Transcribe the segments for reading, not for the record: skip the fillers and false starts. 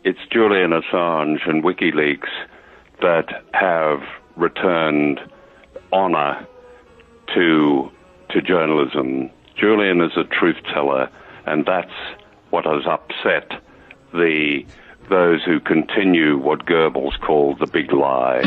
It's Julian Assange and WikiLeaks that have returned honor to journalism. Julian is a truth teller, and that's what has upset those who continue what Goebbels called the big lie.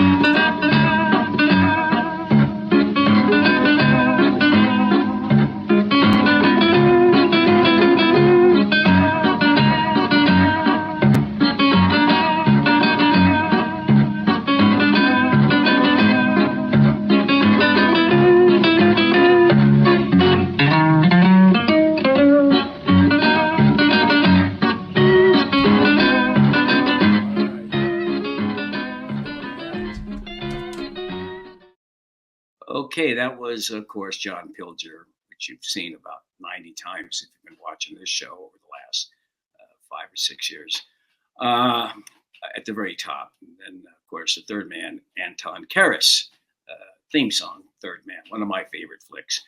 Okay, that was, of course, John Pilger, which you've seen about 90 times if you've been watching this show over the last 5 or 6 years. At the very top. And then, of course, the third man, Anton Karas, theme song, Third Man, one of my favorite flicks.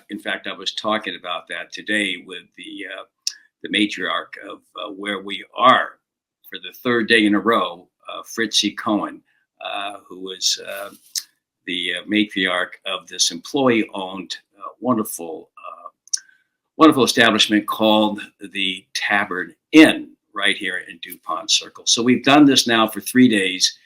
In fact, I was talking about that today with the matriarch of where we are for the third day in a row, Fritzie Cohen, who was the matriarch of this employee-owned, wonderful establishment called the Tabard Inn right here in DuPont Circle. So we've done this now for 3 days,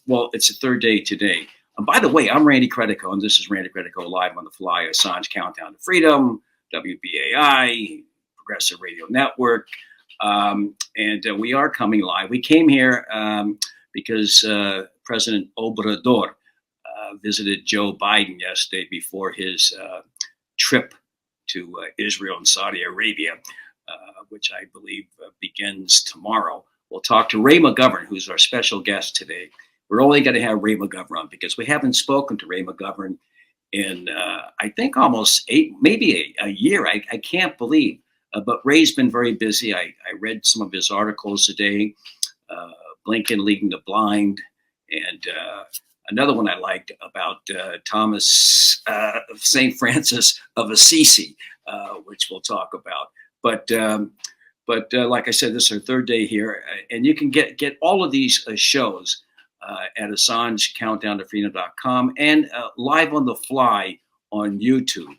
well, it's the third day today. And by the way, I'm Randy Credico, and this is Randy Credico Live on the Fly, Assange Countdown to Freedom, WBAI, Progressive Radio Network, and we are coming live. We came here because President Obrador visited Joe Biden yesterday before his trip to Israel and Saudi Arabia, which I believe begins tomorrow. We'll talk to Ray McGovern, who's our special guest today. We're only going to have Ray McGovern on because we haven't spoken to Ray McGovern in, I think, almost maybe a year. I can't believe. But Ray's been very busy. I read some of his articles today, Blinken Leading the Blind, and another one I liked about Thomas St. Francis of Assisi, which we'll talk about. But like I said, this is our third day here, and you can get all of these shows at AssangeCountdownToFreedom.com and live on the fly on YouTube.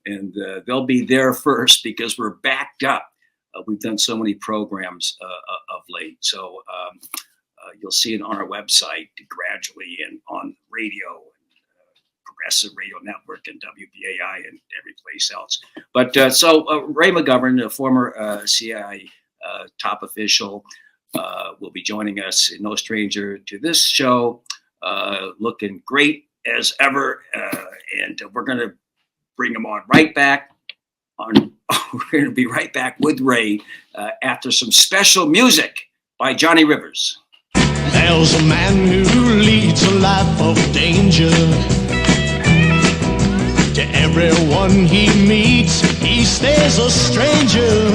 And they'll be there first because we're backed up. We've done so many programs of late. So you'll see it on our website gradually and on radio, Progressive Radio Network and WBAI and every place else. But so Ray McGovern, a former CIA top official, will be joining us. No stranger to this show, looking great as ever. And we're going to bring him on right back. We're going to be right back with Ray after some special music by Johnny Rivers. There's a man who leads a life of danger. To everyone he meets, he stays a stranger.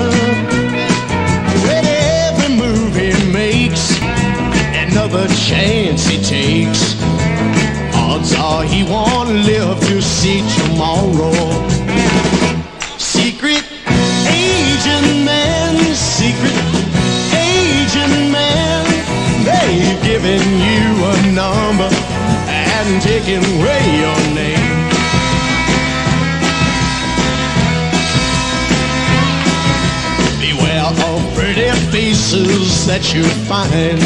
With every move he makes, another chance he takes, odds are he won't live to see tomorrow. Secret agent man, secret agent man, they've given you a number and taken away your name. Beware of pretty faces that you find.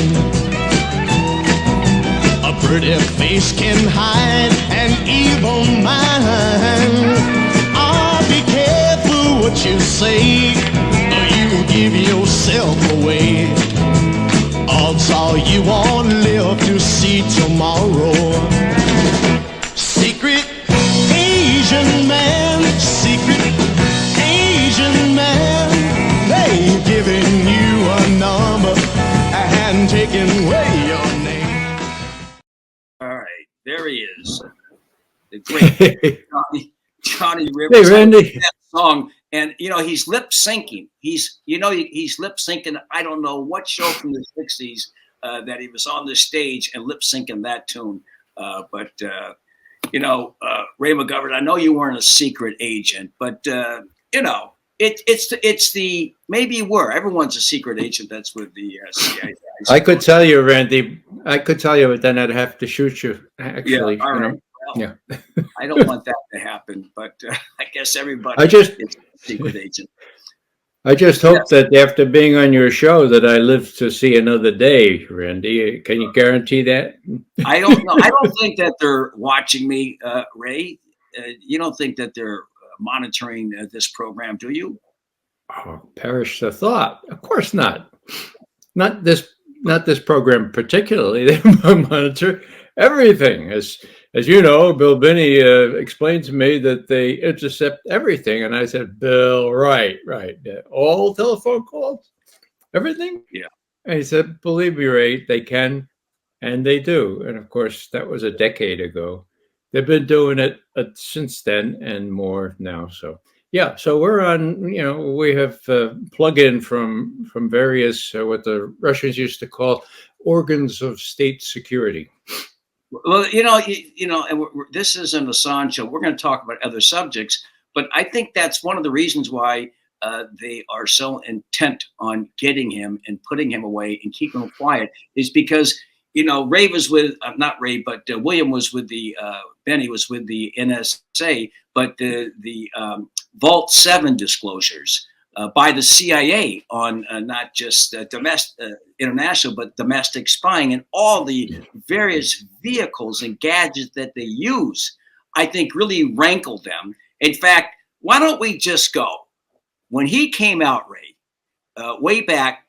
A pretty face can hide an evil mind. Be careful what you say, or you give yourself away. Odds are you won't live to see tomorrow. Secret Asian man, secret Asian man, they've given you a number and taken away your name. All right, there he is, the great Johnny Rivers. Hey, Randy. That song, and he's lip syncing. He's lip syncing. I don't know what show from the '60s that he was on the stage and lip syncing that tune. But Ray McGovern, I know you weren't a secret agent, but It's the maybe you were. Everyone's a secret agent. That's with the CIA. I could tell you, Randy. I could tell you, but then I'd have to shoot you. Actually, yeah. All right. Well, yeah. I don't want that to happen, but I guess everybody is a secret agent. I just hope that after being on your show that I live to see another day, Randy. Can you guarantee that? I don't know. I don't think that they're watching me, Ray. You don't think that they're monitoring this program, do you? Oh, perish the thought. Of course not. Not this program particularly. They monitor everything. As you know, Bill Binney explained to me that they intercept everything. And I said, Bill, right. All telephone calls, everything? Yeah. And he said, believe me, Ray, they can, and they do. And of course, that was a decade ago. They've been doing it since then and more now. So, yeah, so we're on, we have plug-in from various, what the Russians used to call organs of state security. Well, and this is an Assange show. We're going to talk about other subjects, but I think that's one of the reasons why they are so intent on getting him and putting him away and keeping him quiet is because, Ray was with, not Ray, but William was with Benny was with the NSA, but the Vault 7 disclosures by the CIA on not just domestic, international, but domestic spying and all the various vehicles and gadgets that they use, I think really rankled them. In fact, why don't we just go? When he came out, Ray, way back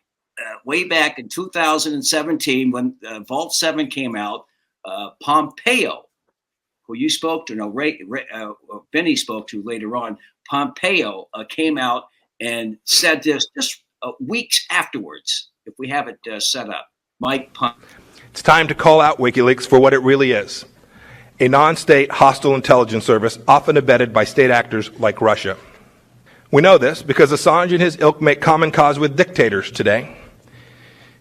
in 2017, when Vault 7 came out, Pompeo, who you spoke to, Benny spoke to later on, Pompeo came out and said this just weeks afterwards, if we have it set up. Mike Pompeo. It's time to call out WikiLeaks for what it really is. A non-state hostile intelligence service often abetted by state actors like Russia. We know this because Assange and his ilk make common cause with dictators today.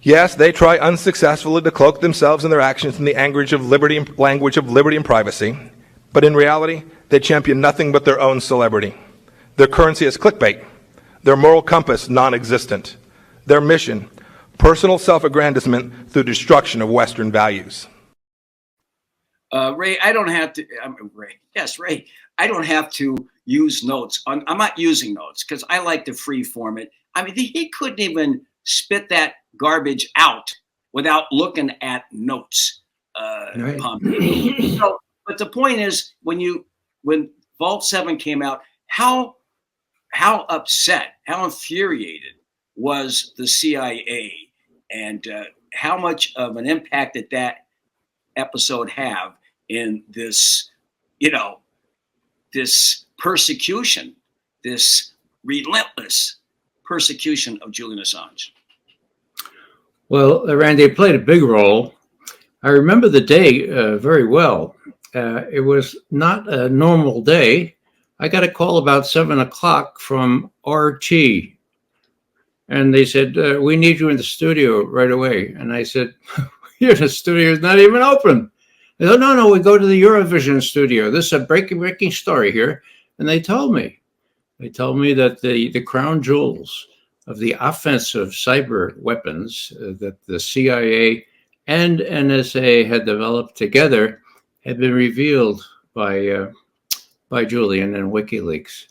Yes, they try unsuccessfully to cloak themselves and their actions in the language of liberty and privacy, but in reality, they champion nothing but their own celebrity. Their currency is clickbait. Their moral compass, non-existent. Their mission, personal self-aggrandizement through destruction of Western values. Ray, I don't have to, Ray. Yes, Ray. I don't have to use notes. I'm not using notes because I like to free form it. I mean, he couldn't even spit that garbage out without looking at notes. Right. So, but the point is, when Vault 7 came out, how upset, how infuriated was the CIA, and how much of an impact did that episode have in this, this persecution, this relentless persecution of Julian Assange? Well, Randy, it played a big role. I remember the day very well. It was not a normal day. I got a call about 7 o'clock from RT, and they said, we need you in the studio right away. And I said, the studio is not even open. They said, no, we go to the Eurovision studio. This is a breaking story here. And they told me that the crown jewels of the offensive cyber weapons that the CIA and NSA had developed together had been revealed by Julian and WikiLeaks.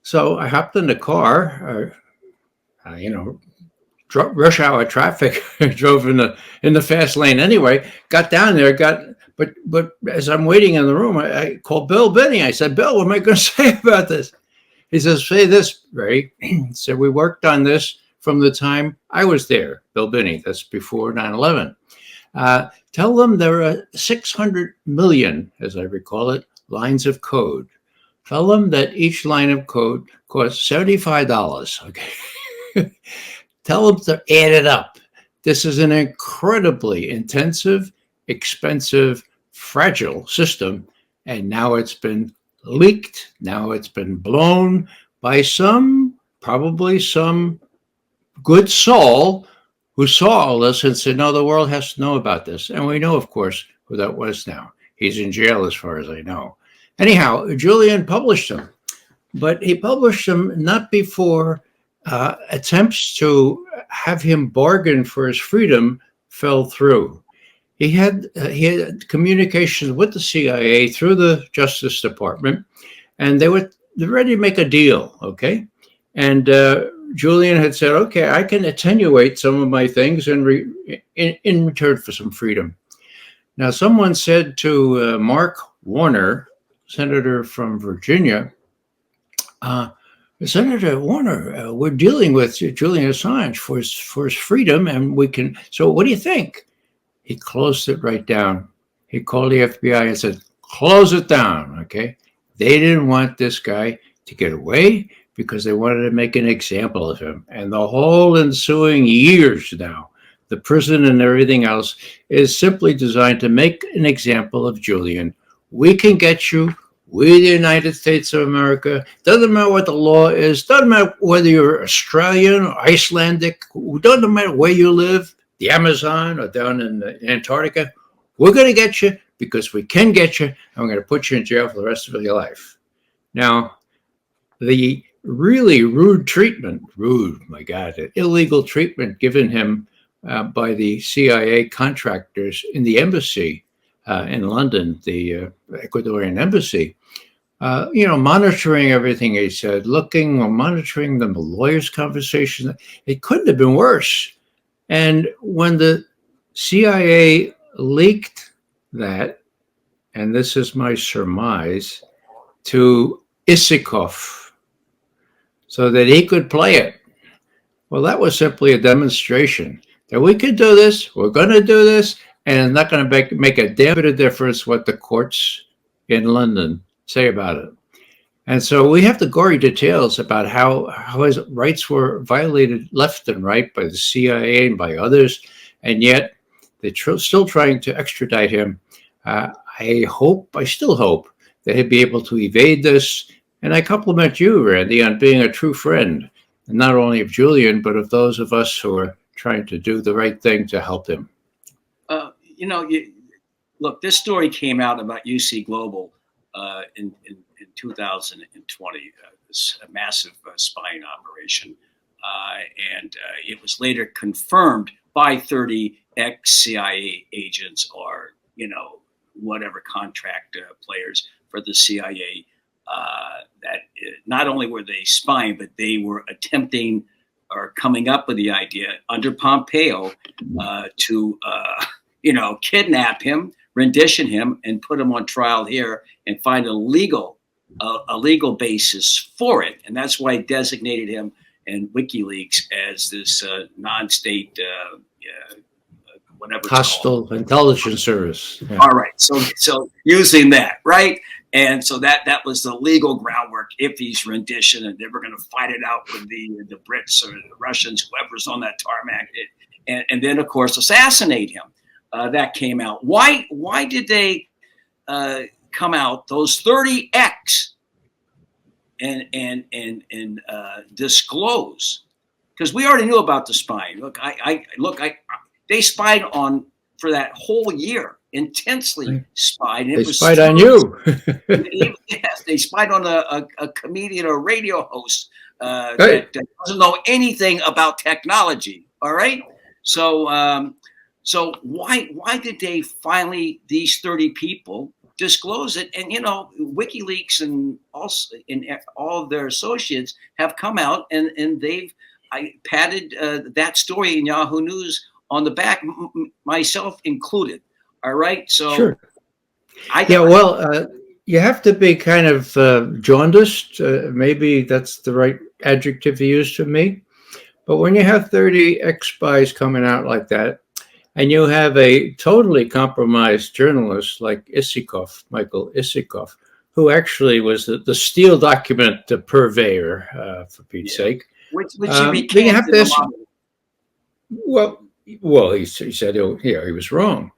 So I hopped in the car, rush hour traffic, drove in the fast lane anyway, got down there, but as I'm waiting in the room, I called Bill Binney. I said, Bill, what am I going to say about this? He says, say this, Ray. He said, we worked on this from the time I was there, Bill Binney. That's before 9/11. Tell them there are 600 million, as I recall it, lines of code. Tell them that each line of code costs $75. Okay. Tell them to add it up. This is an incredibly intensive, expensive, fragile system. And now it's been leaked. Now it's been blown by probably some good soul who saw all this and said, no, the world has to know about this. And we know, of course, who that was now. He's in jail as far as I know. Anyhow, Julian published them. but he published them not before attempts to have him bargain for his freedom fell through. He had communications with the CIA through the Justice Department, and they were ready to make a deal, okay? And Julian had said, okay, I can attenuate some of my things in return for some freedom. Now, someone said to Mark Warner, senator from Virginia, Senator Warner, we're dealing with Julian Assange for his freedom, and we can, so what do you think? He closed it right down. He called the FBI and said, close it down, okay? They didn't want this guy to get away because they wanted to make an example of him. And the whole ensuing years now, the prison and everything else is simply designed to make an example of Julian. We can get you. We're the United States of America. Doesn't matter what the law is. Doesn't matter whether you're Australian or Icelandic. Doesn't matter where you live, the Amazon or down in Antarctica. We're going to get you because we can get you, and we're going to put you in jail for the rest of your life. Now, the really rude treatment, my God, illegal treatment given him by the CIA contractors in the embassy in London, the Ecuadorian embassy, monitoring everything he said, monitoring the lawyers' conversation. It couldn't have been worse. And when the CIA leaked that, and this is my surmise, to Isikoff so that he could play it, well, that was simply a demonstration that we could do this, we're going to do this, and it's not going to make a damn bit of difference what the courts in London say about it. And so we have the gory details about how his rights were violated left and right by the CIA and by others, and yet they're still trying to extradite him. I still hope that he'll be able to evade this. And I compliment you, Randy, on being a true friend, and not only of Julian, but of those of us who are trying to do the right thing to help him. Look, this story came out about UC Global in 2020, this massive spying operation. And it was later confirmed by 30 ex-CIA agents or, whatever contract players for the CIA that not only were they spying, but they were attempting or coming up with the idea under Pompeo to kidnap him, rendition him, and put him on trial here and find a legal basis for it. And that's why I designated him and WikiLeaks as this non-state, whatever. Hostile intelligence service. Yeah. All right. So using that, right? And so that was the legal groundwork if he's rendition, and they were going to fight it out with the Brits or the Russians, whoever's on that tarmac, and then of course assassinate him. That came out. Why did they come out, those 30X, and disclose? Because we already knew about the spying. They spied for that whole year, intensely spied. They spied on you. Yes, they spied on a comedian or radio host that doesn't know anything about technology. All right, so why did they finally, these 30 people, disclose it? And WikiLeaks and also all of their associates have come out and they've patted that story in Yahoo News on the back, myself included. All right, so sure. You have to be kind of jaundiced. Maybe that's the right adjective to use to me. But when you have 30 ex-spies coming out like that, and you have a totally compromised journalist like Michael Isikoff, who actually was the Steele document purveyor, for Pete's sake. Which you have to Well, he said he was wrong.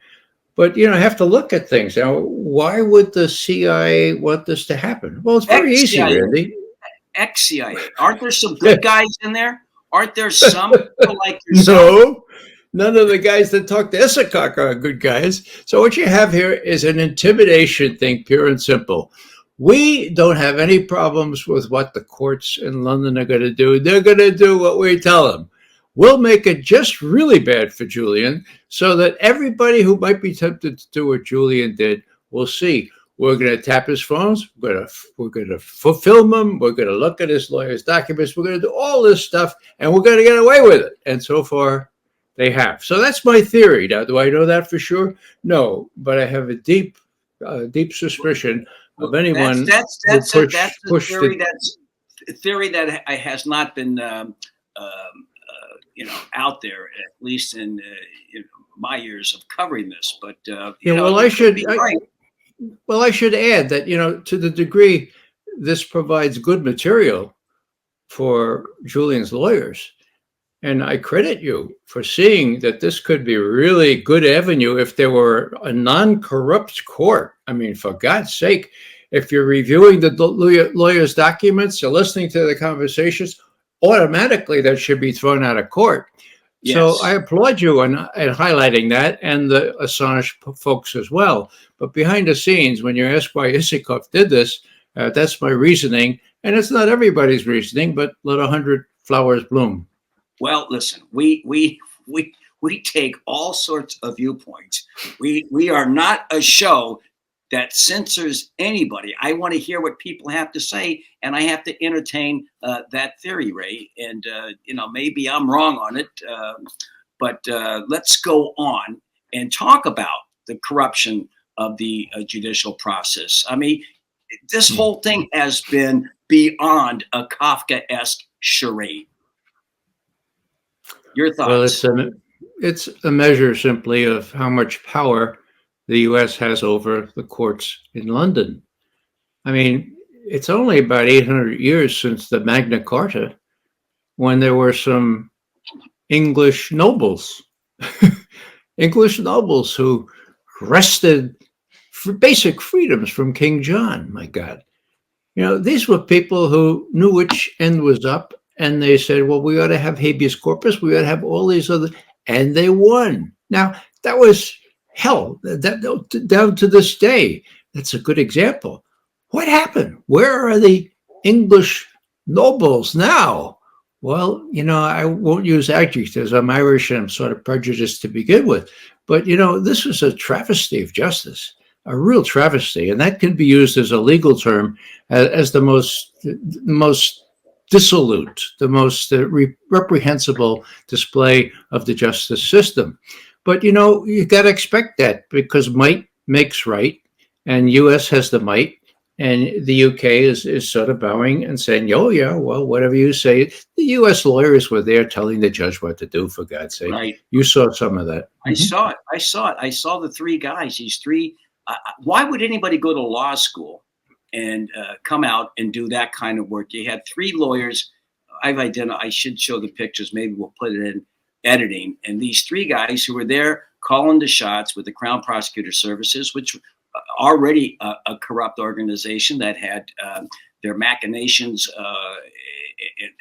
But, I have to look at things. Now, why would the CIA want this to happen? Well, it's very easy, Randy. Ex-CIA. Aren't there some good guys in there? Aren't there some people like yourself? No, none of the guys that talk to Isikoff are good guys. So what you have here is an intimidation thing, pure and simple. We don't have any problems with what the courts in London are going to do. They're going to do what we tell them. We'll make it just really bad for Julian so that everybody who might be tempted to do what Julian did will see. We're going to tap his phones. We're going to film him. We're going to look at his lawyer's documents. We're going to do all this stuff, and we're going to get away with it. And so far, they have. So that's my theory. Now, do I know that for sure? No, but I have a deep suspicion of anyone that's who a theory that has not been out there, at least in my years of covering this. But I should add that to the degree this provides good material for Julian's lawyers, and I credit you for seeing that this could be a really good avenue if there were a non-corrupt court. I mean, for God's sake, if you're reviewing the lawyer's documents or listening to the conversations, automatically that should be thrown out of court. Yes. So I applaud you in highlighting that, and the Assange folks as well. But behind the scenes, when you ask why Isikoff did this, that's my reasoning. And it's not everybody's reasoning, but let 100 flowers bloom. Well, listen, we take all sorts of viewpoints. We are not a show that censors anybody. I want to hear what people have to say, and I have to entertain that theory, Ray. And maybe I'm wrong on it, but let's go on and talk about the corruption of the judicial process. I mean, this whole thing has been beyond a Kafkaesque charade. Your thoughts? Well, it's a measure simply of how much power the U.S. has over the courts in London. I mean, it's only about 800 years since the Magna Carta when there were some English nobles, who wrested for basic freedoms from King John. My God. These were people who knew which end was up, and they said, well, we ought to have habeas corpus. We ought to have all these other, and they won. Now, that was hell, that down to this day. That's a good example. What happened? Where are the English nobles now? Well, I won't use adjectives. I'm Irish and I'm sort of prejudiced to begin with. But, this was a travesty of justice, a real travesty. And that can be used as a legal term as the most dissolute, the most reprehensible display of the justice system. But, you got to expect that because might makes right, and U.S. has the might, and the U.K. is sort of bowing and saying, oh, yeah, well, whatever you say. The U.S. lawyers were there telling the judge what to do, for God's sake. Right. You saw some of that. I saw it. I saw the three guys, these three. Why would anybody go to law school and come out and do that kind of work? You had three lawyers. I should show the pictures. Maybe we'll put it in editing. And these three guys who were there calling the shots with the Crown Prosecutor Services, which already a corrupt organization that had their machinations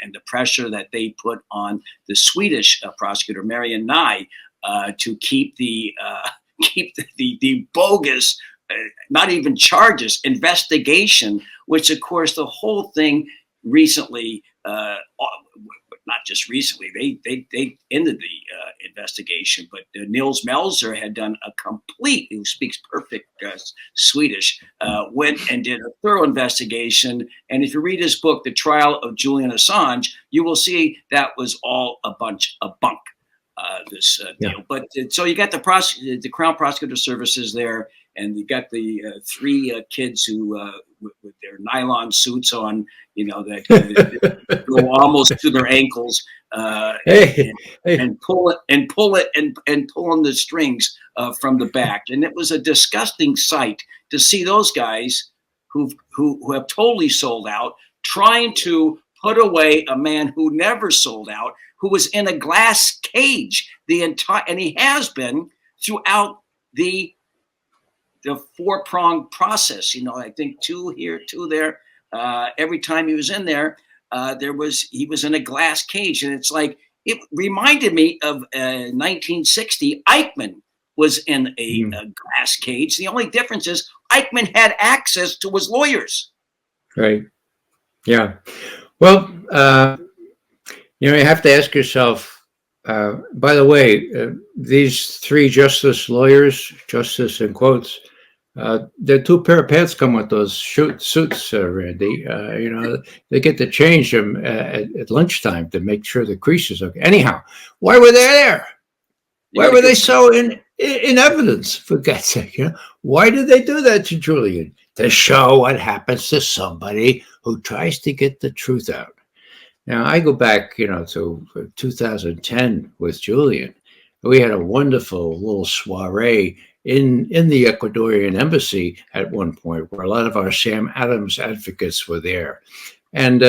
and the pressure that they put on the Swedish prosecutor, Marian Nye, to keep the bogus, not even charges, investigation, which of course the whole thing recently, not just recently, they ended the investigation, but Nils Melzer had done a complete, who speaks perfect Swedish, went and did a thorough investigation. And if you read his book, The Trial of Julian Assange, you will see that was all a bunch of bunk, this deal. But so you got the Crown Prosecutor Services there, and you got the three kids who, with their nylon suits on, that go almost to their ankles, and pull on the strings from the back. And it was a disgusting sight to see those guys who have totally sold out, trying to put away a man who never sold out, who was in a glass cage and he has been throughout the four-pronged process. I think 2 here, 2 there. Every time he was in there, he was in a glass cage. And it's like, it reminded me of 1960. Eichmann was in a glass cage. The only difference is Eichmann had access to his lawyers. Right. Yeah. Well, you have to ask yourself, by the way, these three justice lawyers, justice in quotes, the two pair of pants come with those suits, Randy. They get to change them at lunchtime to make sure the crease is okay. Anyhow, why were they there? Why were they so in evidence, for God's sake? Why did they do that to Julian? To show what happens to somebody who tries to get the truth out. Now, I go back, to 2010 with Julian. We had a wonderful little soiree in the Ecuadorian embassy at one point, where a lot of our Sam Adams advocates were there. And,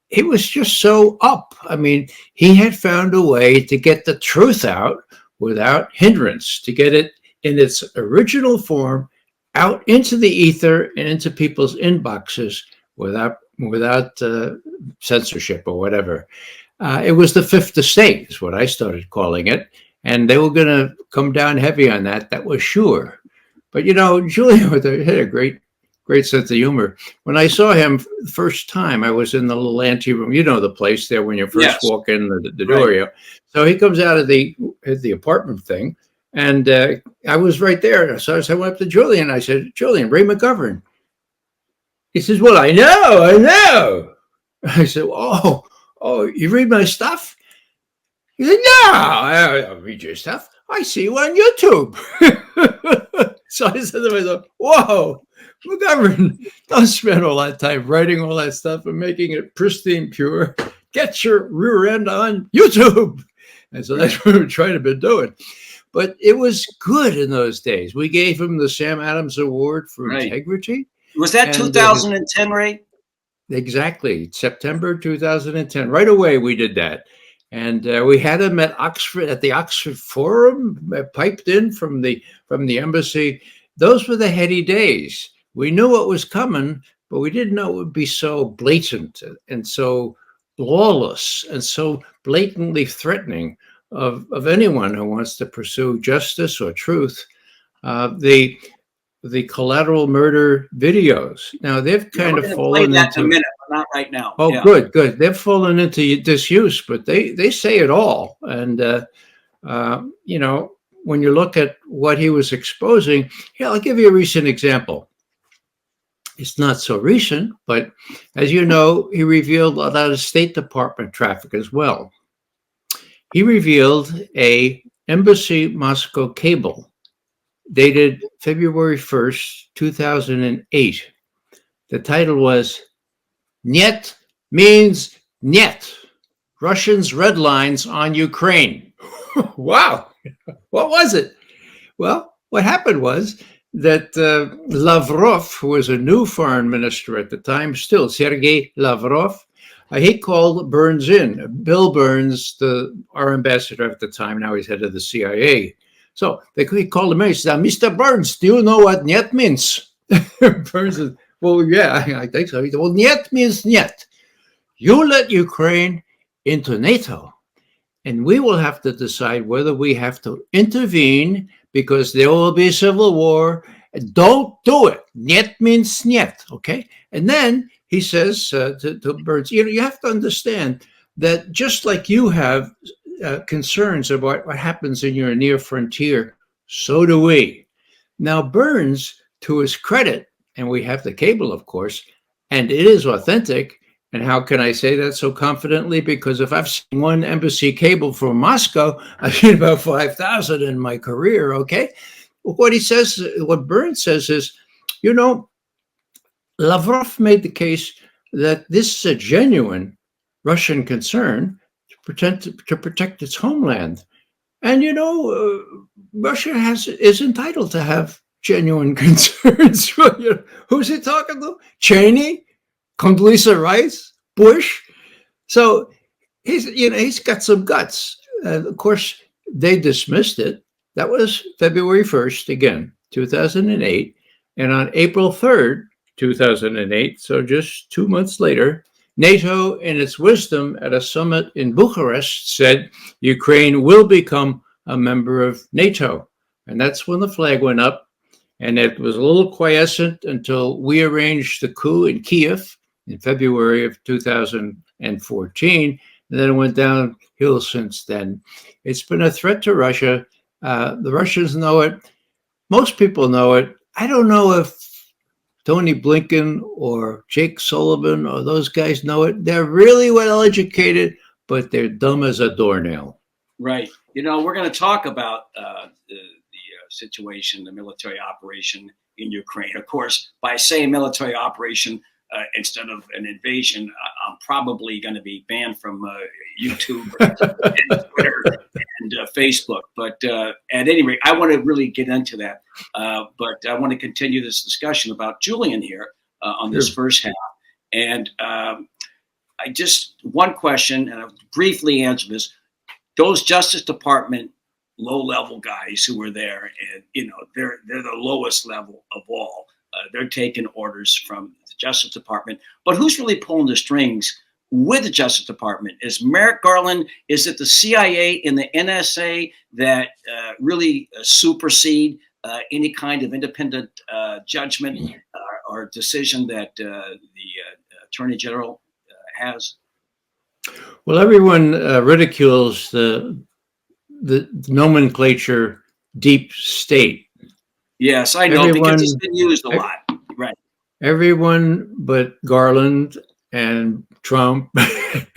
he was just so up. I mean, he had found a way to get the truth out without hindrance, to get it in its original form out into the ether and into people's inboxes without censorship or whatever. It was the fifth estate, is what I started calling it. And they were going to come down heavy on that. That was sure. But, Julian had a great sense of humor. When I saw him the first time, I was in the little anteroom. You know the place there when you first walk in the door. Right. So he comes out of the apartment thing. And I was right there. So I went up to Julian. I said, Julian, Ray McGovern. He says, well, I know. I said, oh, you read my stuff? He said, no, I don't read your stuff. I see you on YouTube. So I said to myself, whoa, McGovern, don't spend all that time writing all that stuff and making it pristine pure. Get your rear end on YouTube. And so that's what we're trying to be doing. But it was good in those days. We gave him the Sam Adams Award for Integrity. Was that 2010, Ray? Exactly. September 2010. Right away, we did that. And we had him at the Oxford Forum, piped in from the embassy. Those were the heady days. We knew what was coming, but we didn't know it would be so blatant and so lawless and so blatantly threatening of anyone who wants to pursue justice or truth. The Collateral murder videos. Now they've kind of fallen into. In a minute, but not right now. Oh, yeah. Good. They've fallen into disuse, but they say it all. And when you look at what he was exposing, I'll give you a recent example. It's not so recent, but as you know, he revealed a lot of State Department traffic as well. He revealed a embassy Moscow cable dated February 1st, 2008. The title was Niet means Niet. Russians' red lines on Ukraine. Wow. What was it? Well, what happened was that Lavrov, who was a new foreign minister at the time, still Sergei Lavrov, he called Burns in. Bill Burns, our ambassador at the time, now he's head of the CIA. So he called him in. He said, Mr. Burns, do you know what Niet means? Burns said, well, yeah, I think so. He said, well, Niet means Niet. You let Ukraine into NATO, and we will have to decide whether we have to intervene because there will be civil war. Don't do it. Niet means Niet, okay? And then he says to Burns, you have to understand that just like you have concerns about what happens in your near frontier, so do we. Now, Burns, to his credit, and we have the cable, of course, and it is authentic. And how can I say that so confidently? Because if I've seen one embassy cable from Moscow, I've seen about 5,000 in my career, okay? What Burns says is, Lavrov made the case that this is a genuine Russian concern to protect its homeland. And, Russia is entitled to have genuine concerns. Who's he talking to? Cheney? Condoleezza Rice? Bush? So he's got some guts. Of course, they dismissed it. That was February 1st, again, 2008. And on April 3rd, 2008, so just 2 months later, NATO, in its wisdom at a summit in Bucharest, said Ukraine will become a member of NATO. And that's when the flag went up. And it was a little quiescent until we arranged the coup in Kiev in February of 2014. And then it went downhill since then. It's been a threat to Russia. The Russians know it. Most people know it. I don't know if Tony Blinken or Jake Sullivan or those guys know it. They're really well educated, but they're dumb as a doornail. Right. You know, we're going to talk about the situation, the military operation in Ukraine. Of course, by saying military operation instead of an invasion, I'm probably going to be banned from YouTube and Twitter and Facebook. But at any rate, I want to really get into that. But I want to continue this discussion about Julian here on this first half. And I just, one question, and I'll briefly answer this. Those Justice Department low-level guys who were there, and you know, they're the lowest level of all. They're taking orders from the Justice Department. But who's really pulling the strings with the Justice Department? Is Merrick Garland? Is it the CIA and the NSA that really supersede any kind of independent judgment or decision that the Attorney General has? Well, everyone ridicules the nomenclature deep state. Yes, I know, because it's been used a lot. Right. Everyone but Garland and Trump,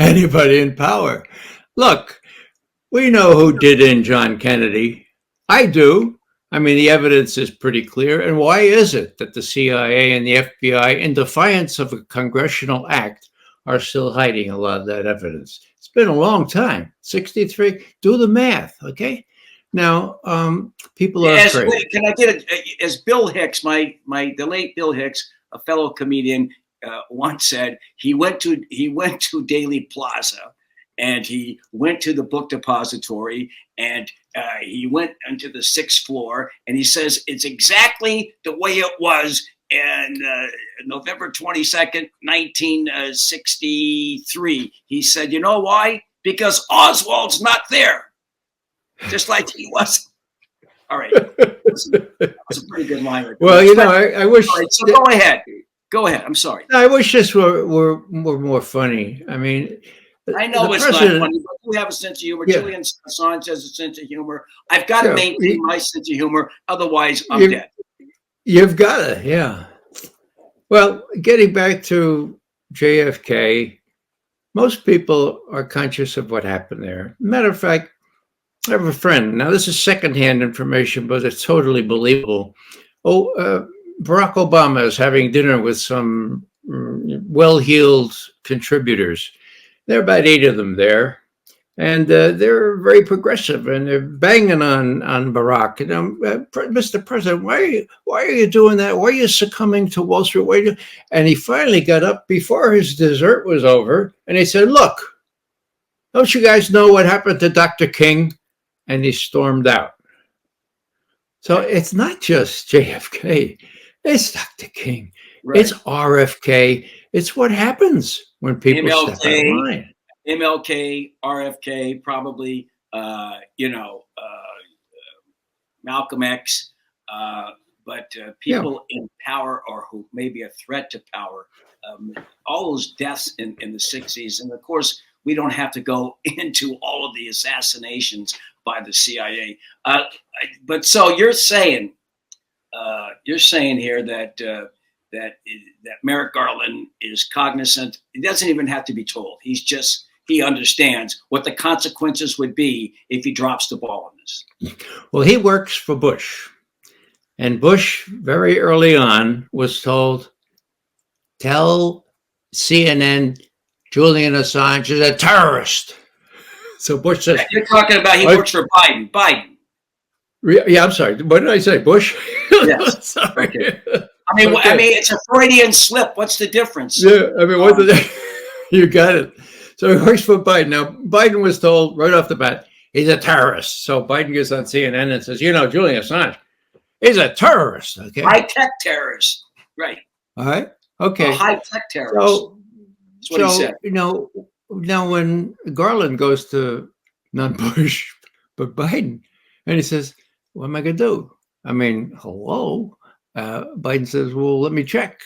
anybody in power. Look, we know who did in John Kennedy. I do. I mean, the evidence is pretty clear. And why is it that the CIA and the FBI, in defiance of a congressional act, are still hiding a lot of that evidence? It's been a long time. 63. Do the math, okay? Now, people are afraid. Wait, can I get it? As Bill Hicks, the late Bill Hicks, a fellow comedian, once said, he went to Daley Plaza, and he went to the book depository, and he went into the 6th floor, and he says it's exactly the way it was in November 22nd, 1963. He said, you know why? Because Oswald's not there. Just like he was. All right. That was a pretty good line. Well, you know, I wish. Right, so go ahead. Go ahead. I'm sorry. I wish this were more funny. I mean, I know it's not funny, but we have a sense of humor. Yeah. Julian Assange has a sense of humor. I've got to maintain my sense of humor. Otherwise, I'm dead. You've got to, yeah. Well, getting back to JFK, most people are conscious of what happened there. Matter of fact, I have a friend. Now, this is secondhand information, but it's totally believable. Barack Obama is having dinner with some well-heeled contributors. There are about 8 of them there, and they're very progressive, and they're banging on Barack. Mr. President, why are you doing that? Why are you succumbing to Wall Street? And he finally got up before his dessert was over, and he said, "Look, don't you guys know what happened to Dr. King?" And he stormed out. So it's not just JFK. It's Dr. King. Right. It's RFK. It's what happens when people step out of line. MLK, RFK, probably, Malcolm X, but people in power or who may be a threat to power, all those deaths in the 60s. And of course, we don't have to go into all of the assassinations by the CIA. But so you're saying here that Merrick Garland is cognizant. He doesn't even have to be told. He understands what the consequences would be if he drops the ball on this. Well, he works for Bush. And Bush, very early on, was told, tell CNN Julian Assange is a terrorist. So Bush says... You're talking about he works for Biden. Biden. Yeah, I'm sorry. What did I say? Bush? Yes. Sorry. Okay. I mean, it's a Freudian slip. What's the difference? Yeah, I mean, you got it. So he works for Biden. Now, Biden was told right off the bat, he's a terrorist. So Biden gets on CNN and says, Julian Assange, he's a terrorist. Okay. High-tech terrorist. Right. All right. Okay. A high-tech terrorist. That's what he said. Now when Garland goes to not Bush, but Biden, and he says, what am I going to do? I mean, hello. Biden says, well, let me check.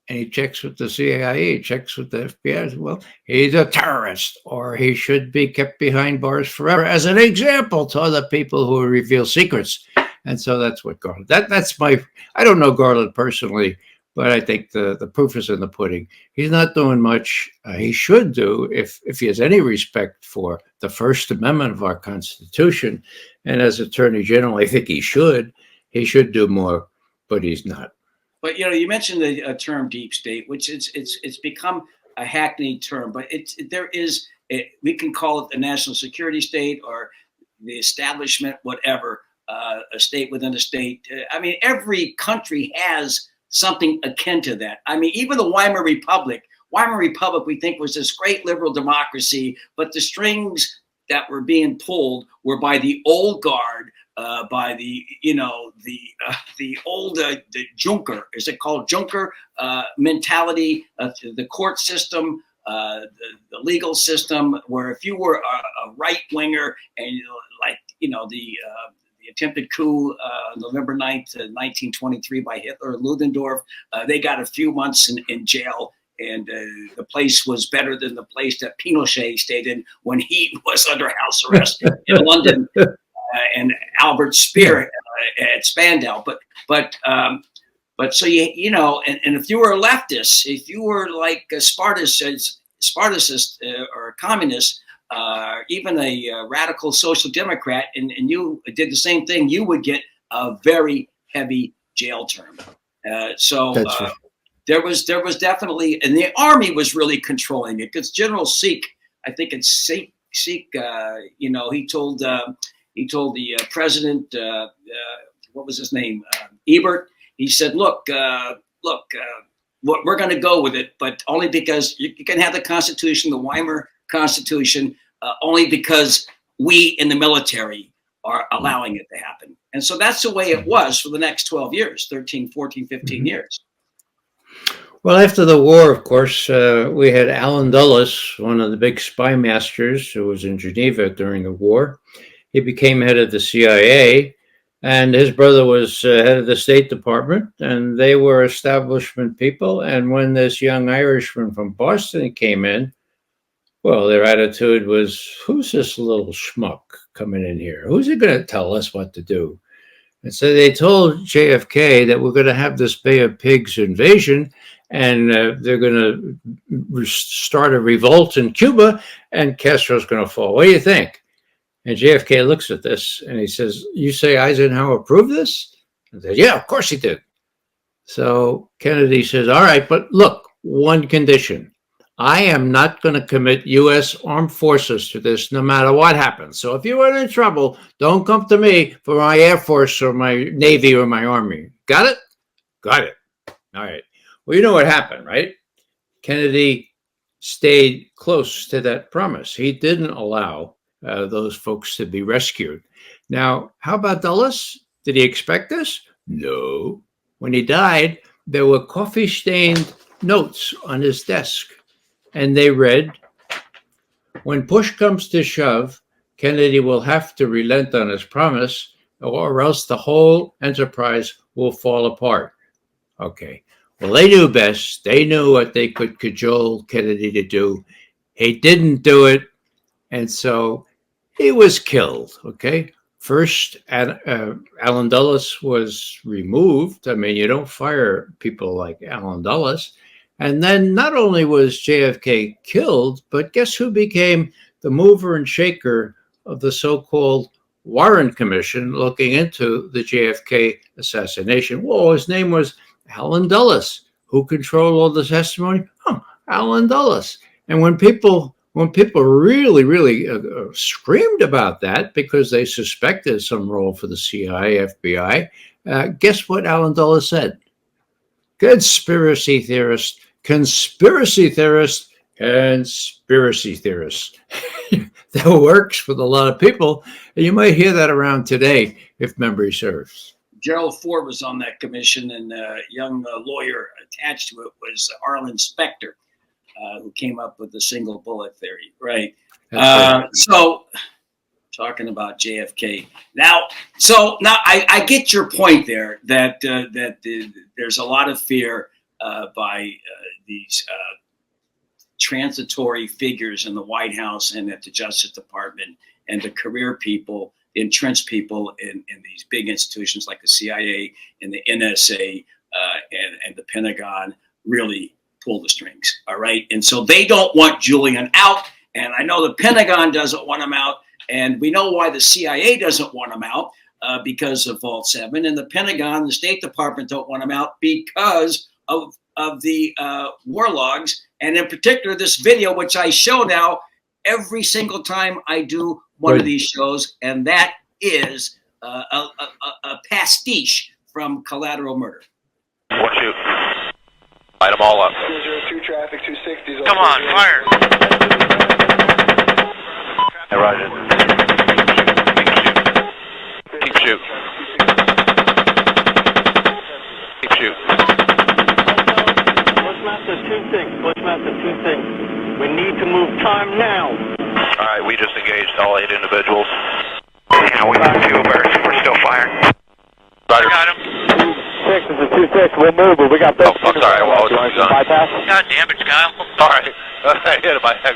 And he checks with the CIA, checks with the FBI. Well, he's a terrorist, or he should be kept behind bars forever as an example to other people who reveal secrets. And so that's what Garland, that's my, I don't know Garland personally, but I think the proof is in the pudding. He's not doing much. He should do, if he has any respect for the First Amendment of our Constitution. And as Attorney General, I think he should do more, but he's not. But you mentioned the term deep state, which it's become a hackneyed term, but we can call it the national security state or the establishment, whatever, a state within a state. I mean, every country has something akin to that. I mean, even the Weimar Republic, we think was this great liberal democracy, but the strings that were being pulled were by the old guard, by the old the Junker, is it called Junker mentality, the court system, the legal system, where if you were a right winger and the attempted coup November 9th, 1923 by Hitler and Ludendorff, they got a few months in jail. And the place was better than the place that Pinochet stayed in when he was under house arrest in London, and Albert Speer at Spandau. But so and if you were a leftist, if you were like a Spartacist or a communist, even a radical social democrat, and you did the same thing, you would get a very heavy jail term. There was definitely, and the army was really controlling it, because General Seek, I think it's Seek, he told the president, what was his name, Ebert. He said, look, we're going to go with it, but only because you can have the Constitution, the Weimar Constitution, only because we in the military are allowing it to happen. And so that's the way it was for the next 12 years, 13, 14, 15 years. Well, after the war, of course, we had Allen Dulles, one of the big spy masters who was in Geneva during the war. He became head of the CIA, and his brother was head of the State Department, and they were establishment people. And when this young Irishman from Boston came in, well, their attitude was, who's this little schmuck coming in here? Who's he going to tell us what to do? And so they told JFK that we're going to have this Bay of Pigs invasion, and they're going to start a revolt in Cuba, and Castro's going to fall. What do you think? And JFK looks at this, and he says, you say Eisenhower approved this? And says, yeah, of course he did. So Kennedy says, all right, but look, one condition. I am not going to commit U.S. armed forces to this no matter what happens. So if you are in trouble, don't come to me for my Air Force or my Navy or my Army. Got it? Got it. All right. Well, you know what happened, right? Kennedy stayed close to that promise. He didn't allow those folks to be rescued. Now, how about Dulles? Did he expect this? No. When he died, there were coffee-stained notes on his desk. And they read, when push comes to shove, Kennedy will have to relent on his promise, or else the whole enterprise will fall apart. Okay. Well, they knew best. They knew what they could cajole Kennedy to do. He didn't do it. And so he was killed. Okay. First, Allen Dulles was removed. I mean, you don't fire people like Allen Dulles. And then not only was JFK killed, but guess who became the mover and shaker of the so-called Warren Commission looking into the JFK assassination? Well, his name was Allen Dulles. Who controlled all the testimony? Allen Dulles. And when people really screamed about that because they suspected some role for the CIA, FBI, guess what Allen Dulles said? Conspiracy theorist. That works with a lot of people, and you might hear that around today if memory serves. Gerald Ford was on that commission, and a young lawyer attached to it was Arlen Specter, who came up with the single bullet theory, right? So talking about JFK. Now I get your point there that there's a lot of fear by these transitory figures in the White House and at the Justice Department and the career people, the entrenched people in these big institutions like the CIA and the NSA and the Pentagon really pull the strings. All right. And so they don't want Julian out. And I know the Pentagon doesn't want him out. And we know why the CIA doesn't want him out because of Vault 7. And the Pentagon, the State Department don't want him out because of the war logs. And in particular, this video, which I show now every single time I do one of these shows. And that is a pastiche from Collateral Murder. One shoot. Light them all up. 002 traffic, 260. Come on, fire. Hey, Roger. Keep shoot. Keep shoot. Bushmaster 2-6. We need to move time now. All right, we just engaged all 8 individuals. Yeah, we got 2 birds. We're still firing. Roger. Got him. 6 is a 2-6. We'll move, but we got this. Oh, sorry. I was bypass. God damn it, Kyle. Sorry. I hit my head.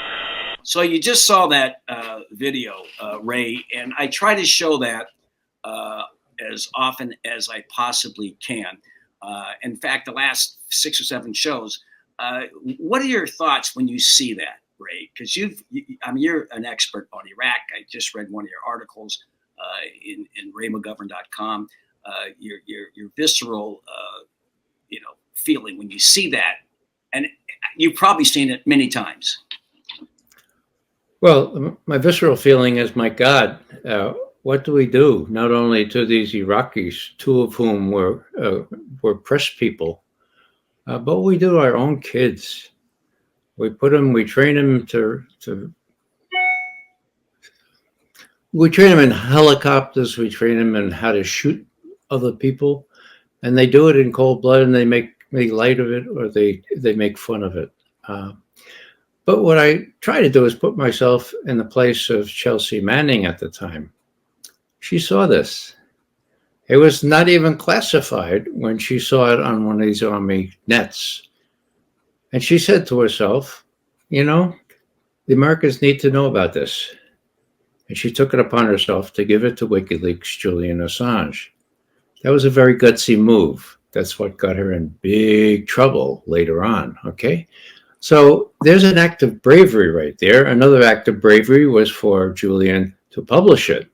So you just saw that video, Ray, and I try to show that as often as I possibly can. In fact, the last 6 or 7 shows. What are your thoughts when you see that, Ray? Because you're an expert on Iraq. I just read one of your articles in raymcgovern.com. Your visceral, feeling when you see that, and you've probably seen it many times. Well, my visceral feeling is, my God, what do we do? Not only to these Iraqis, 2 of whom were press people, but we do our own kids. We train them we train them in helicopters. We train them in how to shoot other people, and they do it in cold blood, and they make light of it, or they make fun of it. But what I try to do is put myself in the place of Chelsea Manning at the time. She saw this. It was not even classified when she saw it on one of these Army nets. And she said to herself, the Americans need to know about this. And she took it upon herself to give it to WikiLeaks' Julian Assange. That was a very gutsy move. That's what got her in big trouble later on, okay? So there's an act of bravery right there. Another act of bravery was for Julian to publish it.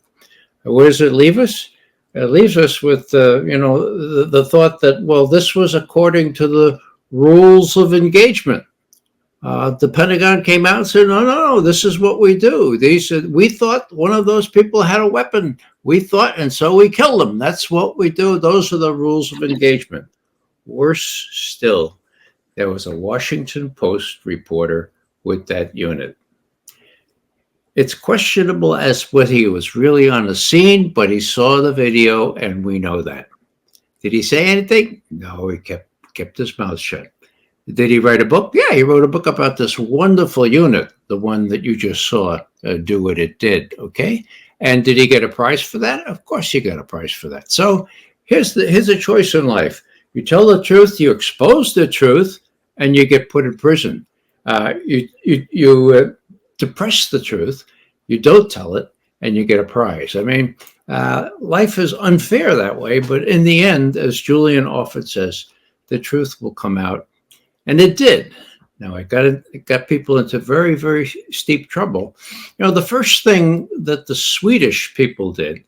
Where does it leave us? It leaves us with, the thought that, well, this was according to the rules of engagement. The Pentagon came out and said, no, this is what we do. They said, we thought one of those people had a weapon. We thought, and so we killed them. That's what we do. Those are the rules of engagement. Worse still, there was a Washington Post reporter with that unit. It's questionable as whether he was really on the scene, but he saw the video, and we know that. Did he say anything? No, he kept his mouth shut. Did he write a book? Yeah, he wrote a book about this wonderful unit, the one that you just saw do what it did, okay? And did he get a prize for that? Of course he got a prize for that. So here's a choice in life. You tell the truth, you expose the truth, and you get put in prison. You suppress the truth, you don't tell it, and you get a prize. I mean, life is unfair that way, but in the end, as Julian often says, the truth will come out. And it did. Now, it got people into very, very steep trouble. The first thing that the Swedish people did,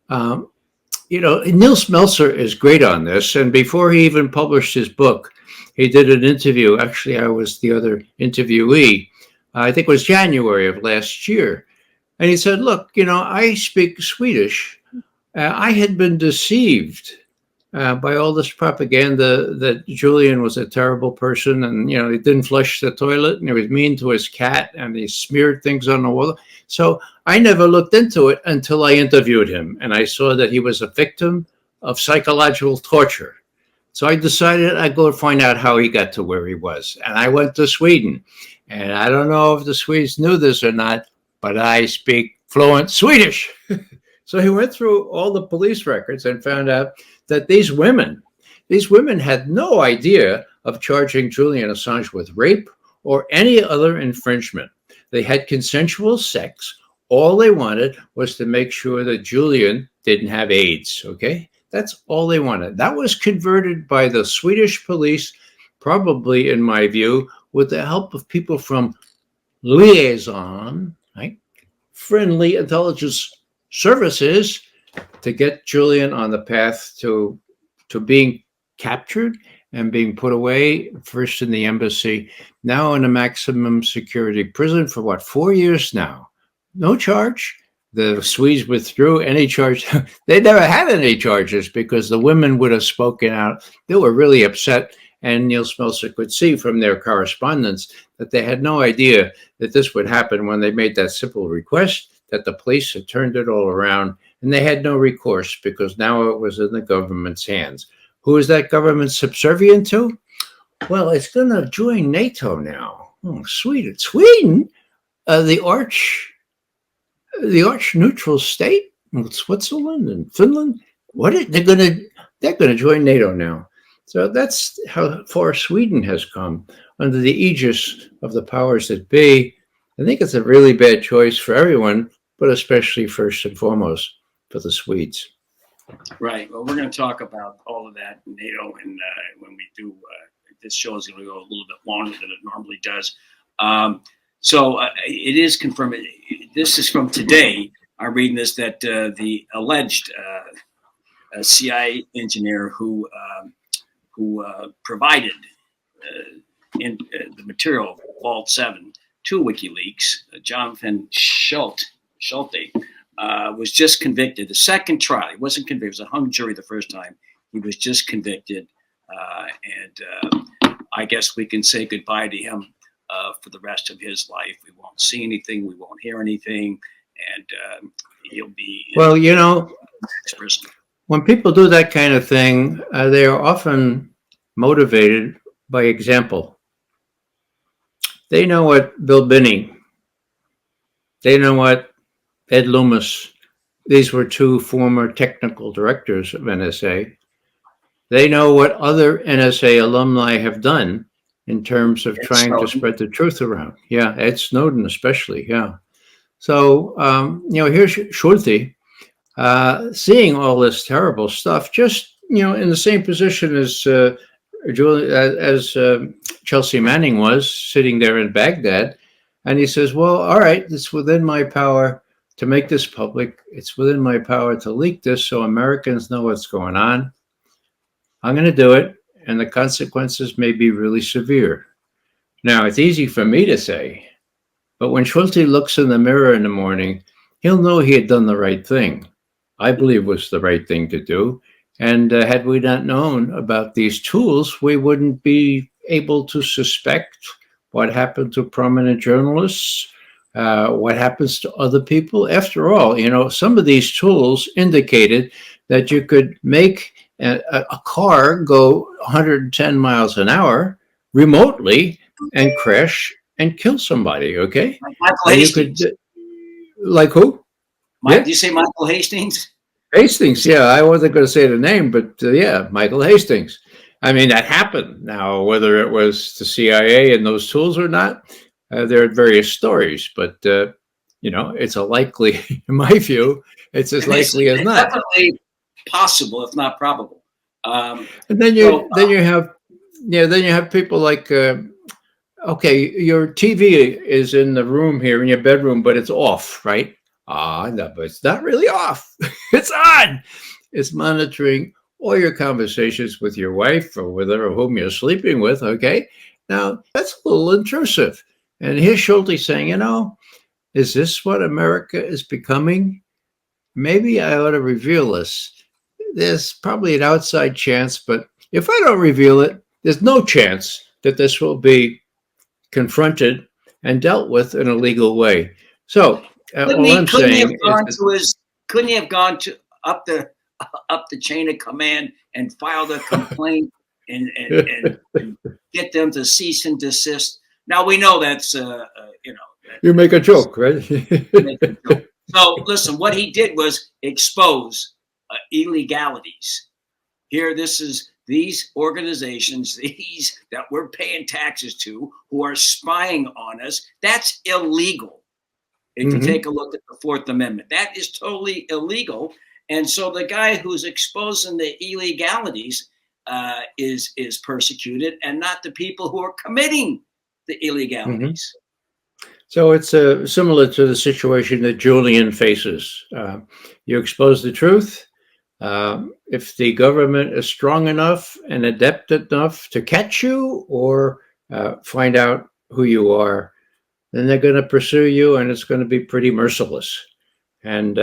Nils Meltzer is great on this. And before he even published his book, he did an interview. Actually, I was the other interviewee. I think it was January of last year. And he said, look, I speak Swedish. I had been deceived by all this propaganda that Julian was a terrible person, and he didn't flush the toilet, and he was mean to his cat, and he smeared things on the wall. So I never looked into it until I interviewed him, and I saw that he was a victim of psychological torture. So I decided I'd go find out how he got to where he was, and I went to Sweden. And I don't know if the Swedes knew this or not, but I speak fluent Swedish. So he went through all the police records and found out that these women had no idea of charging Julian Assange with rape or any other infringement. They had consensual sex. All they wanted was to make sure that Julian didn't have AIDS, okay? That's all they wanted. That was converted by the Swedish police, probably, in my view, with the help of people from Liaison, right? Friendly intelligence services, to get Julian on the path to being captured and being put away, first in the embassy, now in a maximum security prison for what, 4 years now? No charge. The Swedes withdrew any charge. They never had any charges because the women would have spoken out. They were really upset. And Neil Smeltzer could see from their correspondence that they had no idea that this would happen when they made that simple request, that the police had turned it all around, and they had no recourse because now it was in the government's hands. Who is that government subservient to? Well, it's going to join NATO now. Oh, Sweden. Sweden? The arch neutral state? Switzerland and Finland? They're going to join NATO now. So that's how far Sweden has come under the aegis of the powers that be. I think it's a really bad choice for everyone, but especially first and foremost for the Swedes. Right. Well, we're going to talk about all of that in NATO, and when we do, this show is going to go a little bit longer than it normally does. So it is confirmed. This is from today. I'm reading this, that the alleged CIA engineer who provided the material, Vault 7, to WikiLeaks, Jonathan Schulte, was just convicted. The second trial, he wasn't convicted. It was a hung jury the first time. He was just convicted. And I guess we can say goodbye to him for the rest of his life. We won't see anything. We won't hear anything. And he'll be... Well, when people do that kind of thing, they are often motivated by example. They know what Bill Binney, they know what Ed Loomis, these were two former technical directors of NSA. They know what other NSA alumni have done in terms of trying to spread the truth around. Yeah, Ed Snowden especially, yeah. So, here's Schulte, seeing all this terrible stuff, just, in the same position as Chelsea Manning was sitting there in Baghdad. And he says, well, all right, it's within my power to make this public. It's within my power to leak this so Americans know what's going on. I'm going to do it. And the consequences may be really severe. Now, it's easy for me to say, but when Schulte looks in the mirror in the morning, he'll know he had done the right thing. I believe was the right thing to do. And had we not known about these tools, we wouldn't be able to suspect what happened to prominent journalists, what happens to other people. After all, some of these tools indicated that you could make a car go 110 miles an hour remotely and crash and kill somebody, okay? Like Michael Hastings. Like who? Did you say Michael Hastings? Hastings, yeah. I wasn't going to say the name, but yeah, Michael Hastings. I mean, that happened. Now, whether it was the CIA and those tools or not, there are various stories, but, it's a likely, in my view, it's as likely as not. Definitely possible, if not probable. And then you have people like, okay, your TV is in the room here in your bedroom, but it's off, right? No, but it's not really off. It's on. It's monitoring all your conversations with your wife or with her or whom you're sleeping with, okay? Now, that's a little intrusive. And here's Schulte saying, is this what America is becoming? Maybe I ought to reveal this. There's probably an outside chance, but if I don't reveal it, there's no chance that this will be confronted and dealt with in a legal way. So, couldn't he have gone to up the chain of command and filed a complaint and get them to cease and desist? Now we know that's you make a joke, right? So listen, what he did was expose illegalities. Here, these organizations, these that we're paying taxes to, who are spying on us. That's illegal. If you take a look at the Fourth Amendment, that is totally illegal. And so the guy who's exposing the illegalities is persecuted, and not the people who are committing the illegalities. So it's similar to the situation that Julian faces. You expose the truth. If the government is strong enough and adept enough to catch you or find out who you are, then they're going to pursue you, and it's going to be pretty merciless. And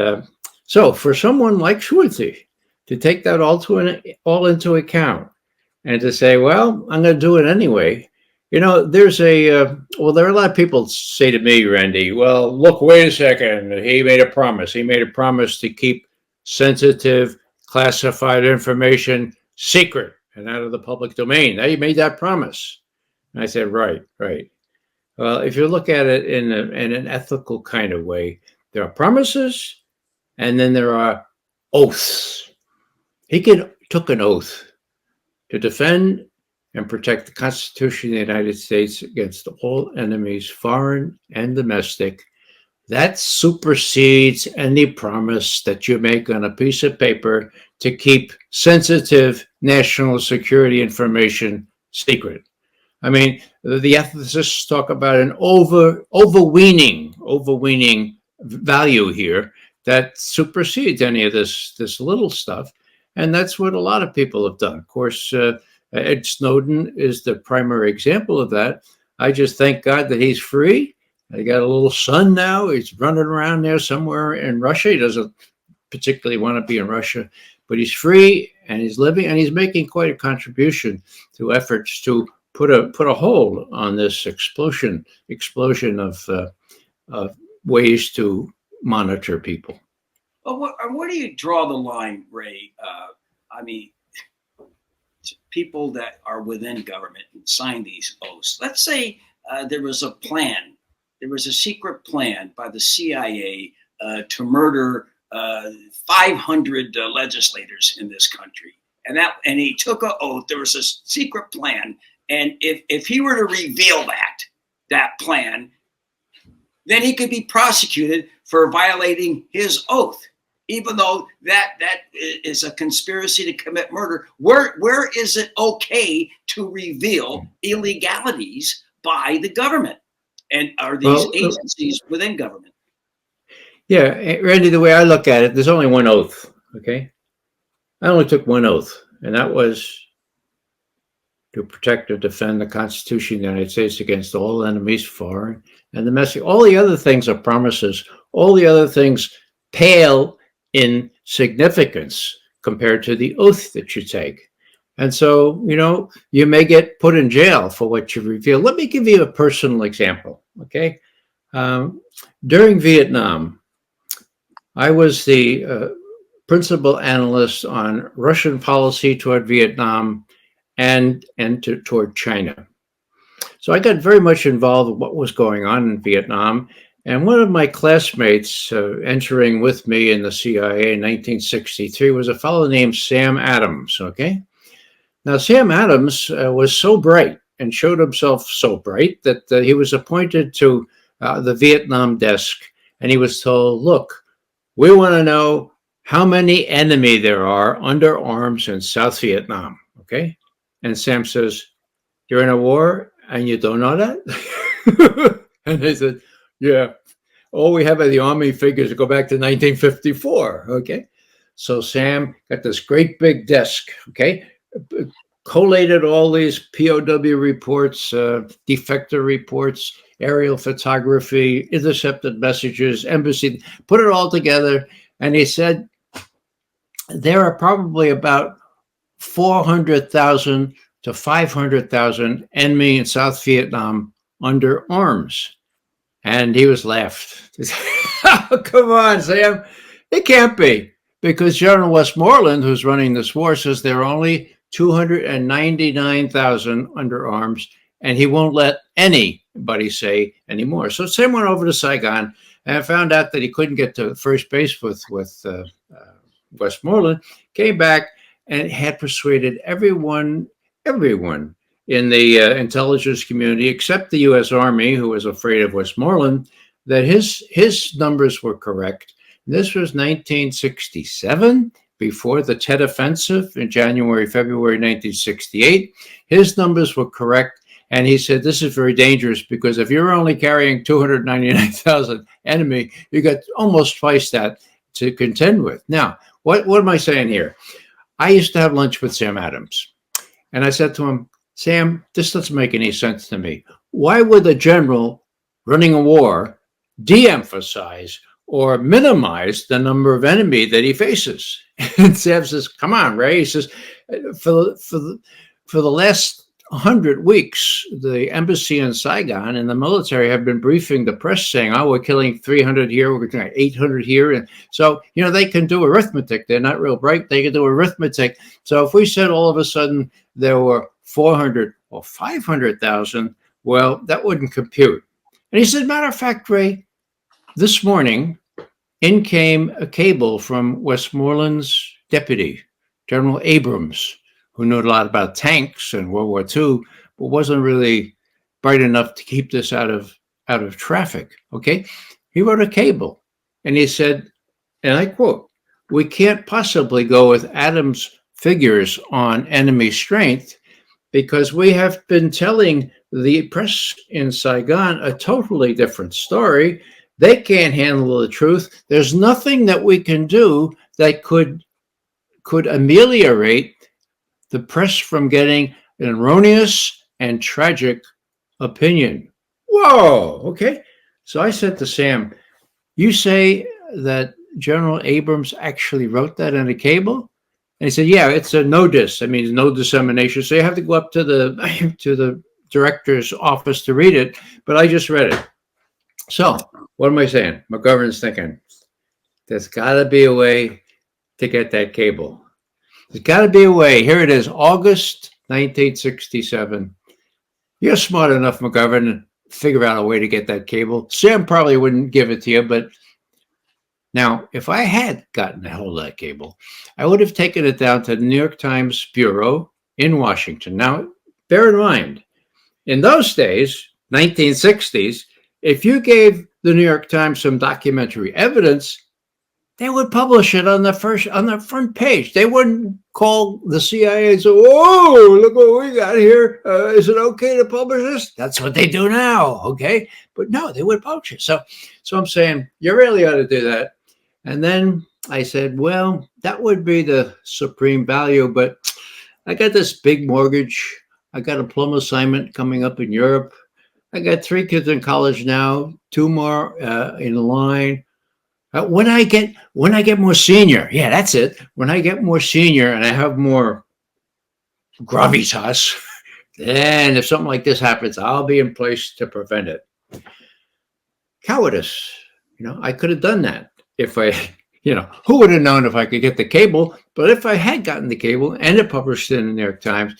so for someone like Schwartzy to take that all into account and to say, well, I'm going to do it anyway. There's there are a lot of people say to me, Randy, well, look, wait a second. He made a promise. He made a promise to keep sensitive, classified information secret and out of the public domain. Now, he made that promise. And I said, right. Well, if you look at it in an ethical kind of way, there are promises and then there are oaths. He took an oath to defend and protect the Constitution of the United States against all enemies, foreign and domestic. That supersedes any promise that you make on a piece of paper to keep sensitive national security information secret. I mean, the ethicists talk about an overweening value here that supersedes any of this little stuff. And that's what a lot of people have done. Of course, Ed Snowden is the primary example of that. I just thank God that he's free. I got a little son now. He's running around there somewhere in Russia. He doesn't particularly want to be in Russia, but he's free and he's living and he's making quite a contribution to efforts to put a hold on this explosion of ways to monitor people. Well, where do you draw the line, Ray? I mean, people that are within government and sign these oaths. Let's say there was a plan. There was a secret plan by the CIA to murder 500 legislators in this country, and he took an oath. There was a secret plan, and if he were to reveal that plan, then he could be prosecuted for violating his oath, even though that is a conspiracy to commit murder. Where is it okay to reveal illegalities by the government? And are these agencies within government? Yeah, Randy, the way I look at it, there's only one oath, okay? I only took one oath, and that was to protect or defend the Constitution of the United States against all enemies, foreign and domestic. All the other things are promises. All the other things pale in significance compared to the oath that you take. And so, you may get put in jail for what you reveal. Let me give you a personal example, okay? During Vietnam, I was the principal analyst on Russian policy toward Vietnam and toward China. So I got very much involved with what was going on in Vietnam. And one of my classmates entering with me in the CIA in 1963 was a fellow named Sam Adams, okay? Now, Sam Adams was so bright and showed himself so bright that he was appointed to the Vietnam desk, and he was told, look, we want to know how many enemy there are under arms in South Vietnam, okay? And Sam says, you're in a war and you don't know that? And they said, yeah, all we have are the Army figures that go back to 1954, okay? So Sam got this great big desk, okay? Collated all these POW reports, defector reports, aerial photography, intercepted messages, embassy, put it all together. And he said, there are probably about 400,000 to 500,000 enemy in South Vietnam under arms. And he was laughed. Oh, come on, Sam. It can't be. Because General Westmoreland, who's running this war, says there are only 299,000 under arms, and he won't let anybody say anymore. So Sam went over to Saigon, and I found out that he couldn't get to first base with Westmoreland. Came back and had persuaded everyone in the intelligence community, except the U.S. Army, who was afraid of Westmoreland, that his numbers were correct. This was 1967, before the Tet Offensive in January, February 1968. His numbers were correct. And he said, this is very dangerous because if you're only carrying 299,000 enemy, you got almost twice that to contend with. Now, what am I saying here? I used to have lunch with Sam Adams. And I said to him, Sam, this doesn't make any sense to me. Why would a general running a war de-emphasize or minimize the number of enemy that he faces? And Sam says, come on, Ray. He says, for the last 100 weeks, the embassy in Saigon and the military have been briefing the press saying, oh, we're killing 300 here, we're killing 800 here. And so, they can do arithmetic. They're not real bright. They can do arithmetic. So if we said all of a sudden there were 400 or 500,000, well, that wouldn't compute. And he said, matter of fact, Ray, this morning, in came a cable from Westmoreland's deputy, General Abrams, who knew a lot about tanks and World War II, but wasn't really bright enough to keep this out of traffic. Okay, he wrote a cable, and he said, and I quote, "We can't possibly go with Adams' figures on enemy strength because we have been telling the press in Saigon a totally different story. They can't handle the truth. There's nothing that we can do that could ameliorate the press from getting an erroneous and tragic opinion." Whoa, okay. So I said to Sam, you say that General Abrams actually wrote that in a cable? And he said, yeah, it's a no-dis. That means no dissemination. So you have to go up to the director's office to read it, but I just read it. So what am I saying? McGovern's thinking, there's got to be a way to get that cable. There's got to be a way. Here it is, August 1967. You're smart enough, McGovern, to figure out a way to get that cable. Sam probably wouldn't give it to you, but now, if I had gotten a hold of that cable, I would have taken it down to the New York Times Bureau in Washington. Now, bear in mind, in those days, 1960s, if you gave the New York Times some documentary evidence, they would publish it on the front page. They wouldn't call the CIA and say, "Whoa, look what we got here. Is it okay to publish this?" That's what they do now, okay? But no, they would publish it. So I'm saying, you really ought to do that. And then I said, well, that would be the supreme value, but I got this big mortgage. I got a plum assignment coming up in Europe. I got 3 kids in college now, 2 more in line. When I get more senior, yeah, that's it. When I get more senior and I have more gravitas, then if something like this happens, I'll be in place to prevent it. Cowardice. I could have done that if I, who would have known if I could get the cable? But if I had gotten the cable and it published in the New York Times,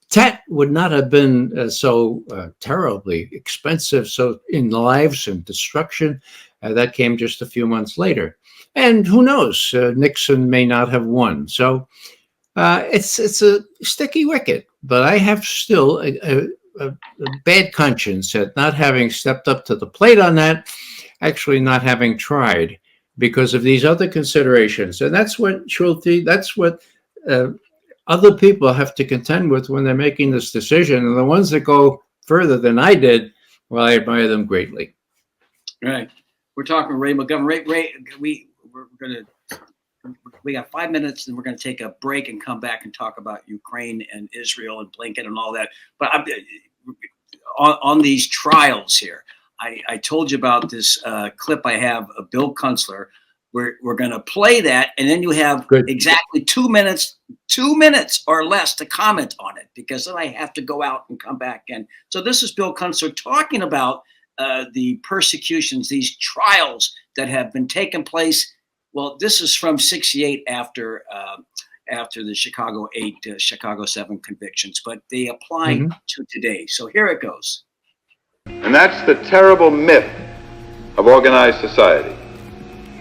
Tet would not have been so terribly expensive. So in lives and destruction, that came just a few months later. And who knows, Nixon may not have won. So it's a sticky wicket, but I have still a bad conscience at not having stepped up to the plate on that, actually not having tried because of these other considerations. And that's what Schulte, that's what other people have to contend with when they're making this decision. And the ones that go further than I did, well, I admire them greatly. Right. We're talking Ray McGovern. Ray, we got 5 minutes, and we're going to take a break and come back and talk about Ukraine and Israel and Blinken and all that. But on these trials here, I told you about this clip I have of Bill Kunstler. We're going to play that, and then you have exactly 2 minutes or less to comment on it, because then I have to go out and come back. And so this is Bill Kunstler talking about the persecutions, these trials that have been taking place. Well, this is from '68 after the Chicago 8, Chicago 7 convictions, but they apply to today. So here it goes. And that's the terrible myth of organized society,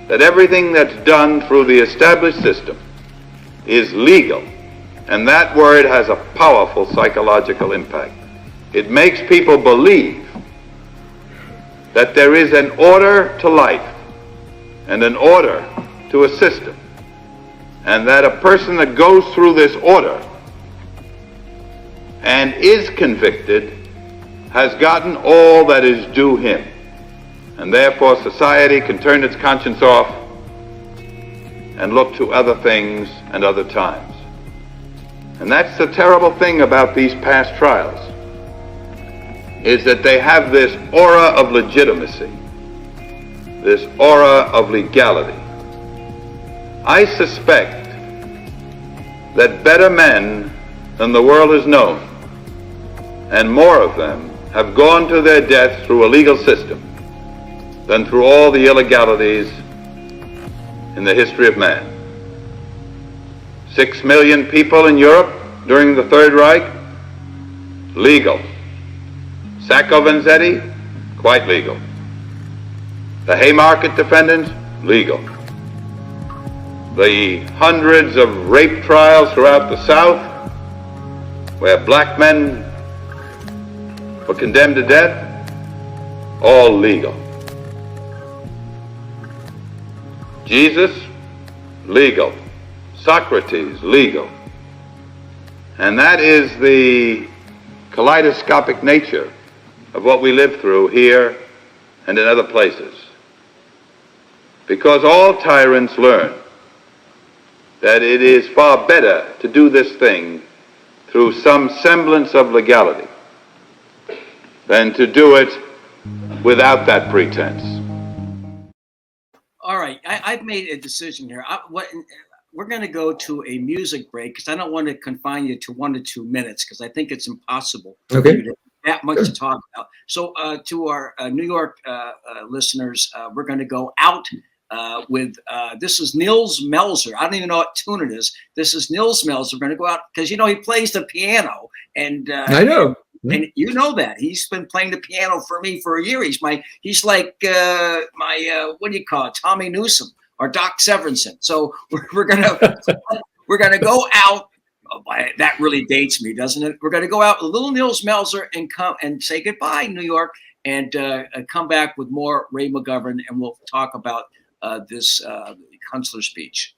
that everything that's done through the established system is legal, and that word has a powerful psychological impact. It makes people believe that there is an order to life and an order to a system, and that a person that goes through this order and is convicted has gotten all that is due him, and therefore society can turn its conscience off and look to other things and other times. And that's the terrible thing about these past trials, is that they have this aura of legitimacy, this aura of legality. I suspect that better men than the world has known, and more of them, have gone to their death through a legal system than through all the illegalities in the history of man. 6 million people in Europe during the Third Reich, legal. Sacco Vanzetti, quite legal. The Haymarket defendants, legal. The hundreds of rape trials throughout the South, where black men were condemned to death, all legal. Jesus, legal. Socrates, legal. And that is the kaleidoscopic nature of what we live through here and in other places. Because all tyrants learn that it is far better to do this thing through some semblance of legality than to do it without that pretense. All right, I've made a decision here. We're going to go to a music break because I don't want to confine you to 1 to 2 minutes because I think it's impossible. Okay. That much to talk about. So to our New York listeners, we're going to go out with this is Nils Melzer. I don't even know what tune it is. This is Nils Melzer. We're going to go out because he plays the piano, and I know. And you know that he's been playing the piano for me for a year. He's like my what do you call it, Tommy Newsom or Doc Severinsen. So we're gonna go out. Oh, that really dates me, doesn't it? We're gonna go out with little Nils Melzer and come and say goodbye, New York, and come back with more Ray McGovern, and we'll talk about this Kunstler speech.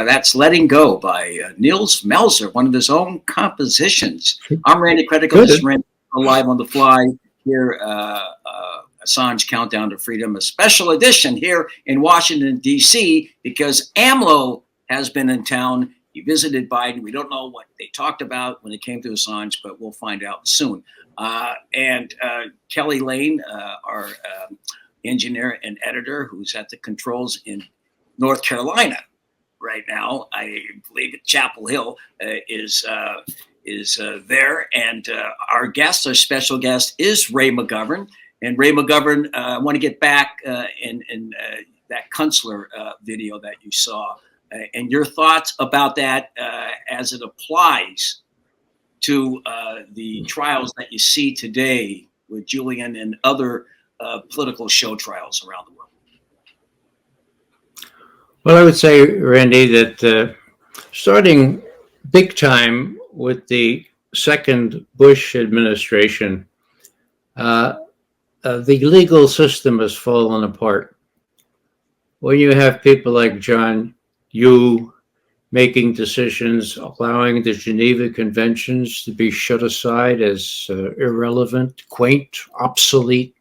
That's Letting Go by Nils Melzer, one of his own compositions. I'm Randy Credico. This is Randy Live on the Fly here, Assange Countdown to Freedom, a special edition here in Washington, D.C., because AMLO has been in town. He visited Biden. We don't know what they talked about when it came to Assange, but we'll find out soon. And Kelly Lane, our engineer and editor, who's at the controls in North Carolina right now, I believe at Chapel Hill, is there. And our special guest is Ray McGovern. And Ray McGovern, I want to get back in that Kunstler video that you saw, and your thoughts about that as it applies to the trials that you see today with Julian and other political show trials around the world. Well, I would say, Randy, that starting big time with the second Bush administration, The legal system has fallen apart. When you have people like John Yoo making decisions, allowing the Geneva Conventions to be shut aside as irrelevant, quaint, obsolete,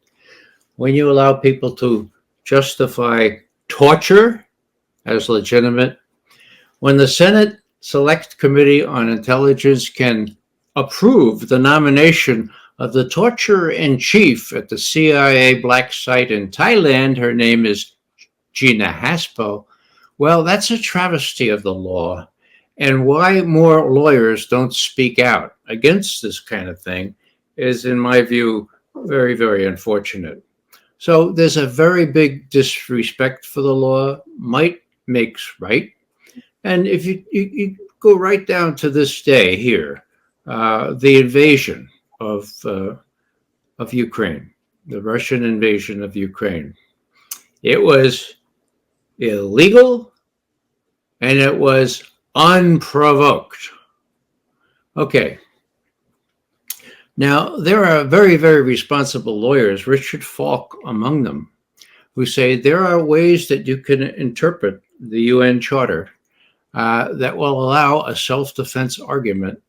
when you allow people to justify torture as legitimate, when the Senate Select Committee on Intelligence can approve the nomination of the torturer-in-chief at the CIA black site in Thailand, her name is Gina Haspel, well, that's a travesty of the law. And why more lawyers don't speak out against this kind of thing is, in my view, very, very unfortunate. So there's a very big disrespect for the law. Might makes right. And if you go right down to this day here, the invasion of Ukraine, the Russian invasion of Ukraine, it was illegal and it was unprovoked. Okay. Now, there are very, very responsible lawyers, Richard Falk among them, who say there are ways that you can interpret the UN Charter that will allow a self-defense argument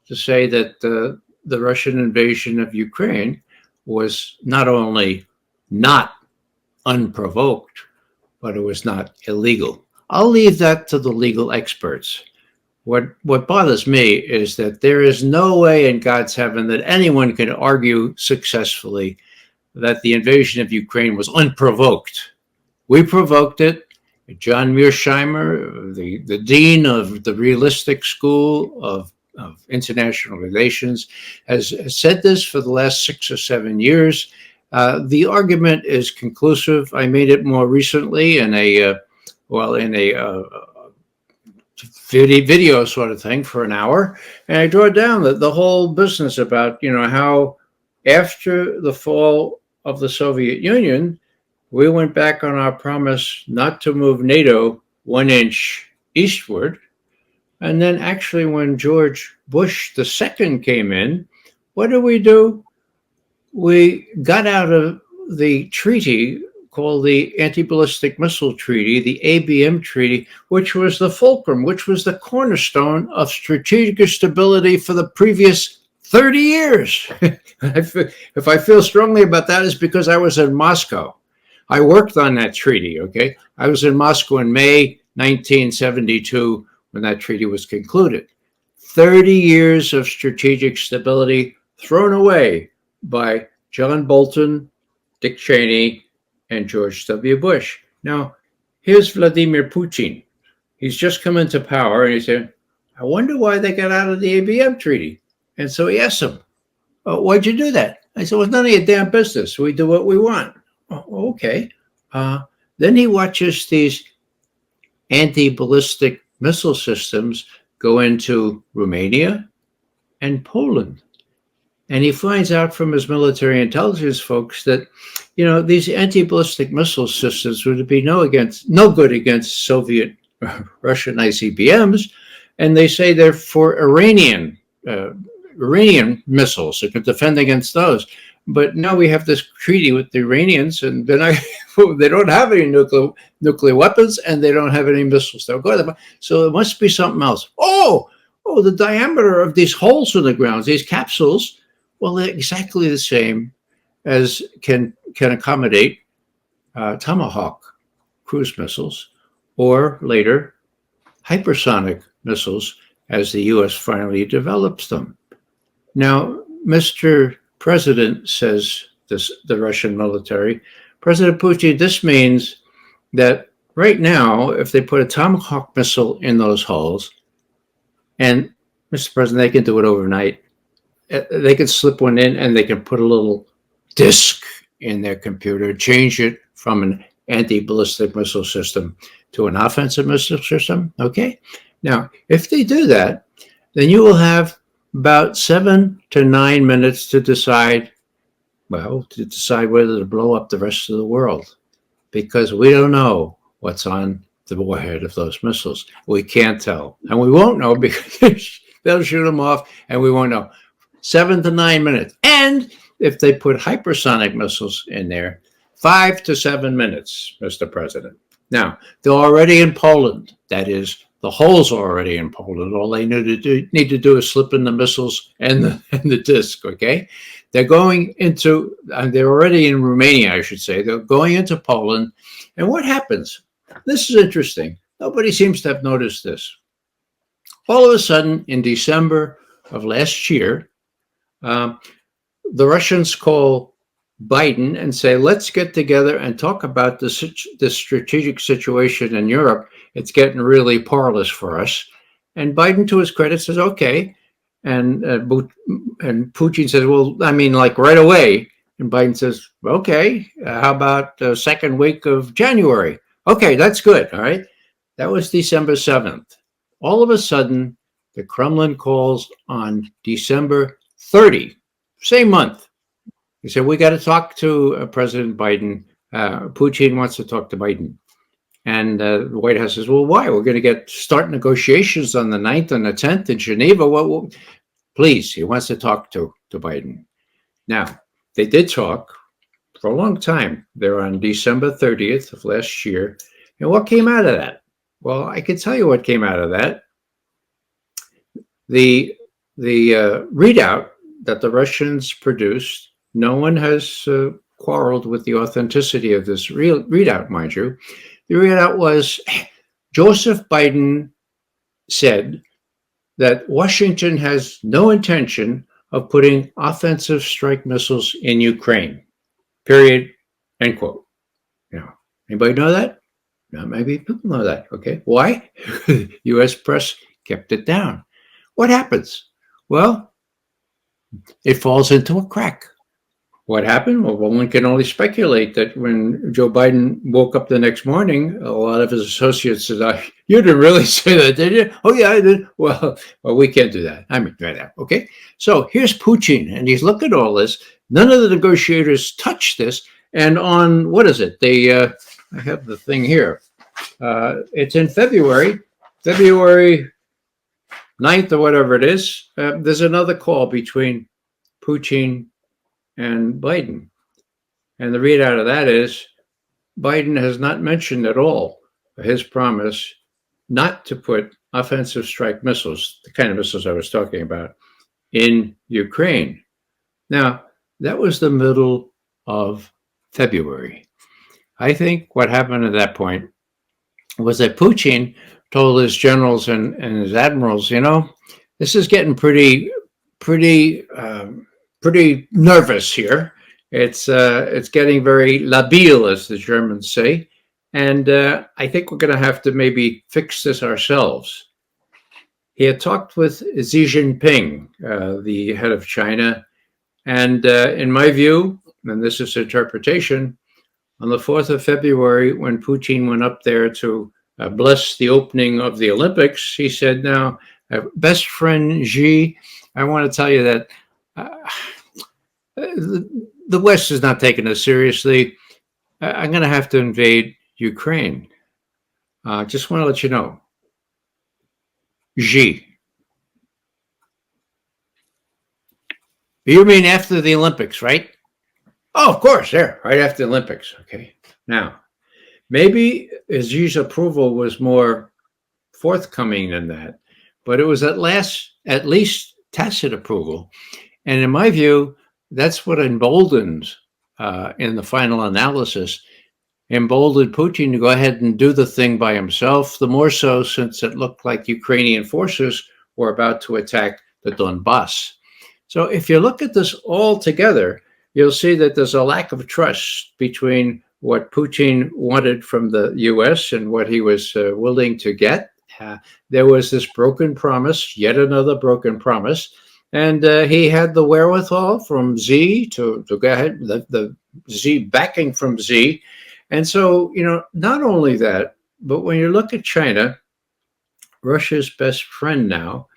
to say that the Russian invasion of Ukraine was not only not unprovoked, but it was not illegal. I'll leave that to the legal experts. What bothers me is that there is no way in God's heaven that anyone can argue successfully that the invasion of Ukraine was unprovoked. We provoked it. John Mearsheimer, the dean of the Realistic School of International Relations, has said this for the last 6 or 7 years. The argument is conclusive. I made it more recently in a video sort of thing for an hour, and I draw down the whole business about how after the fall of the Soviet Union, we went back on our promise not to move NATO 1 inch eastward, and then actually when George Bush II came in, what did we do? We got out of the treaty called the Anti-Ballistic Missile Treaty, the ABM Treaty, which was the fulcrum, which was the cornerstone of strategic stability for the previous 30 years. If I feel strongly about that, it's because I was in Moscow. I worked on that treaty, okay? I was in Moscow in May 1972 when that treaty was concluded. 30 years of strategic stability thrown away by John Bolton, Dick Cheney, and George W. Bush. Now, here's Vladimir Putin. He's just come into power, and he said, I wonder why they got out of the ABM treaty. And so he asked him, why'd you do that? I said, well, it's none of your damn business. We do what we want. Oh, okay. Then he watches these anti-ballistic missile systems go into Romania and Poland. And he finds out from his military intelligence folks that, these anti-ballistic missile systems would be no good against Soviet Russian ICBMs. And they say they're for Iranian missiles. They could defend against those. But now we have this treaty with the Iranians, and they don't have any nuclear weapons, and they don't have any missiles. So it must be something else. Oh, the diameter of these holes in the ground, these capsules, well, they're exactly the same as can accommodate Tomahawk cruise missiles, or later hypersonic missiles as the U.S. finally develops them. Now, Mr. President, says the Russian military, President Putin, this means that right now, if they put a Tomahawk missile in those holes, and Mr. President, they can do it overnight. They can slip one in and they can put a little disk in their computer, change it from an anti-ballistic missile system to an offensive missile system. Okay. Now, if they do that, then you will have about 7 to 9 minutes to decide whether to blow up the rest of the world, because we don't know what's on the warhead of those missiles. We can't tell, and we won't know because they'll shoot them off and we won't know. 7 to 9 minutes. And if they put hypersonic missiles in there, 5 to 7 minutes, Mr. President. Now, they're already in Poland. That is, the holes are already in Poland. All they need to do is slip in the missiles and the disc, okay? They're going into, they're already in Romania, I should say. They're going into Poland. And what happens? This is interesting. Nobody seems to have noticed this. All of a sudden, in December of last year, the Russians call Biden and say, let's get together and talk about the strategic situation in Europe. It's getting really parlous for us. And Biden, to his credit, says, okay. And Putin says, well, I mean, like right away. And Biden says, okay, how about the second week of January? Okay, that's good. All right. That was December 7th. All of a sudden, the Kremlin calls on December 30, same month. He said, we got to talk to President Biden. Putin wants to talk to Biden. And the White House says, well, why? We're going to start negotiations on the 9th and the 10th in Geneva. Well, please, he wants to talk to Biden. Now, they did talk for a long time. They're on December 30th of last year. And what came out of that? Well, I can tell you what came out of that. The readout that the Russians produced, no one has quarreled with the authenticity of this readout, mind you. The readout was Joseph Biden said that Washington has no intention of putting offensive strike missiles in Ukraine, period, end quote. Now, anybody know that? Not maybe people know that, okay? Why? U.S. press kept it down. What happens? Well, it falls into a crack. What happened? Well, one can only speculate that when Joe Biden woke up the next morning, a lot of his associates said, you didn't really say that, did you? Oh, yeah, I did. Well, we can't do that. I mean, right now, okay? So here's Putin, and he's looking at all this. None of the negotiators touched this. And on, what is it? I have the thing here. It's in February 9th or whatever it is. There's another call between Putin and Biden. And the readout of that is Biden has not mentioned at all his promise not to put offensive strike missiles, the kind of missiles I was talking about, in Ukraine. Now, that was the middle of February. I think what happened at that point was that Putin told his generals and his admirals, you know, this is getting pretty nervous here. It's getting very labil, as the Germans say. And I think we're going to have to maybe fix this ourselves. He had talked with Xi Jinping, the head of China. And in my view, and this is interpretation, on the 4th of February, when Putin went up there to bless the opening of the Olympics, he said, now, best friend Xi, I want to tell you that the West is not taking this seriously. I'm going to have to invade Ukraine. Just want to let you know. Xi. You mean after the Olympics, right? Oh, of course, there, right after the Olympics. Okay. Now, maybe Xi's approval was more forthcoming than that, but it was at least tacit approval. And in my view, that's what emboldened, in the final analysis, emboldened Putin to go ahead and do the thing by himself, the more so since it looked like Ukrainian forces were about to attack the Donbass. So if you look at this all together, you'll see that there's a lack of trust between what Putin wanted from the U.S. and what he was willing to get. There was this broken promise, yet another broken promise. And he had the wherewithal from Xi to go ahead, the Xi backing from Xi. And so, you know, not only that, but when you look at China, Russia's best friend now,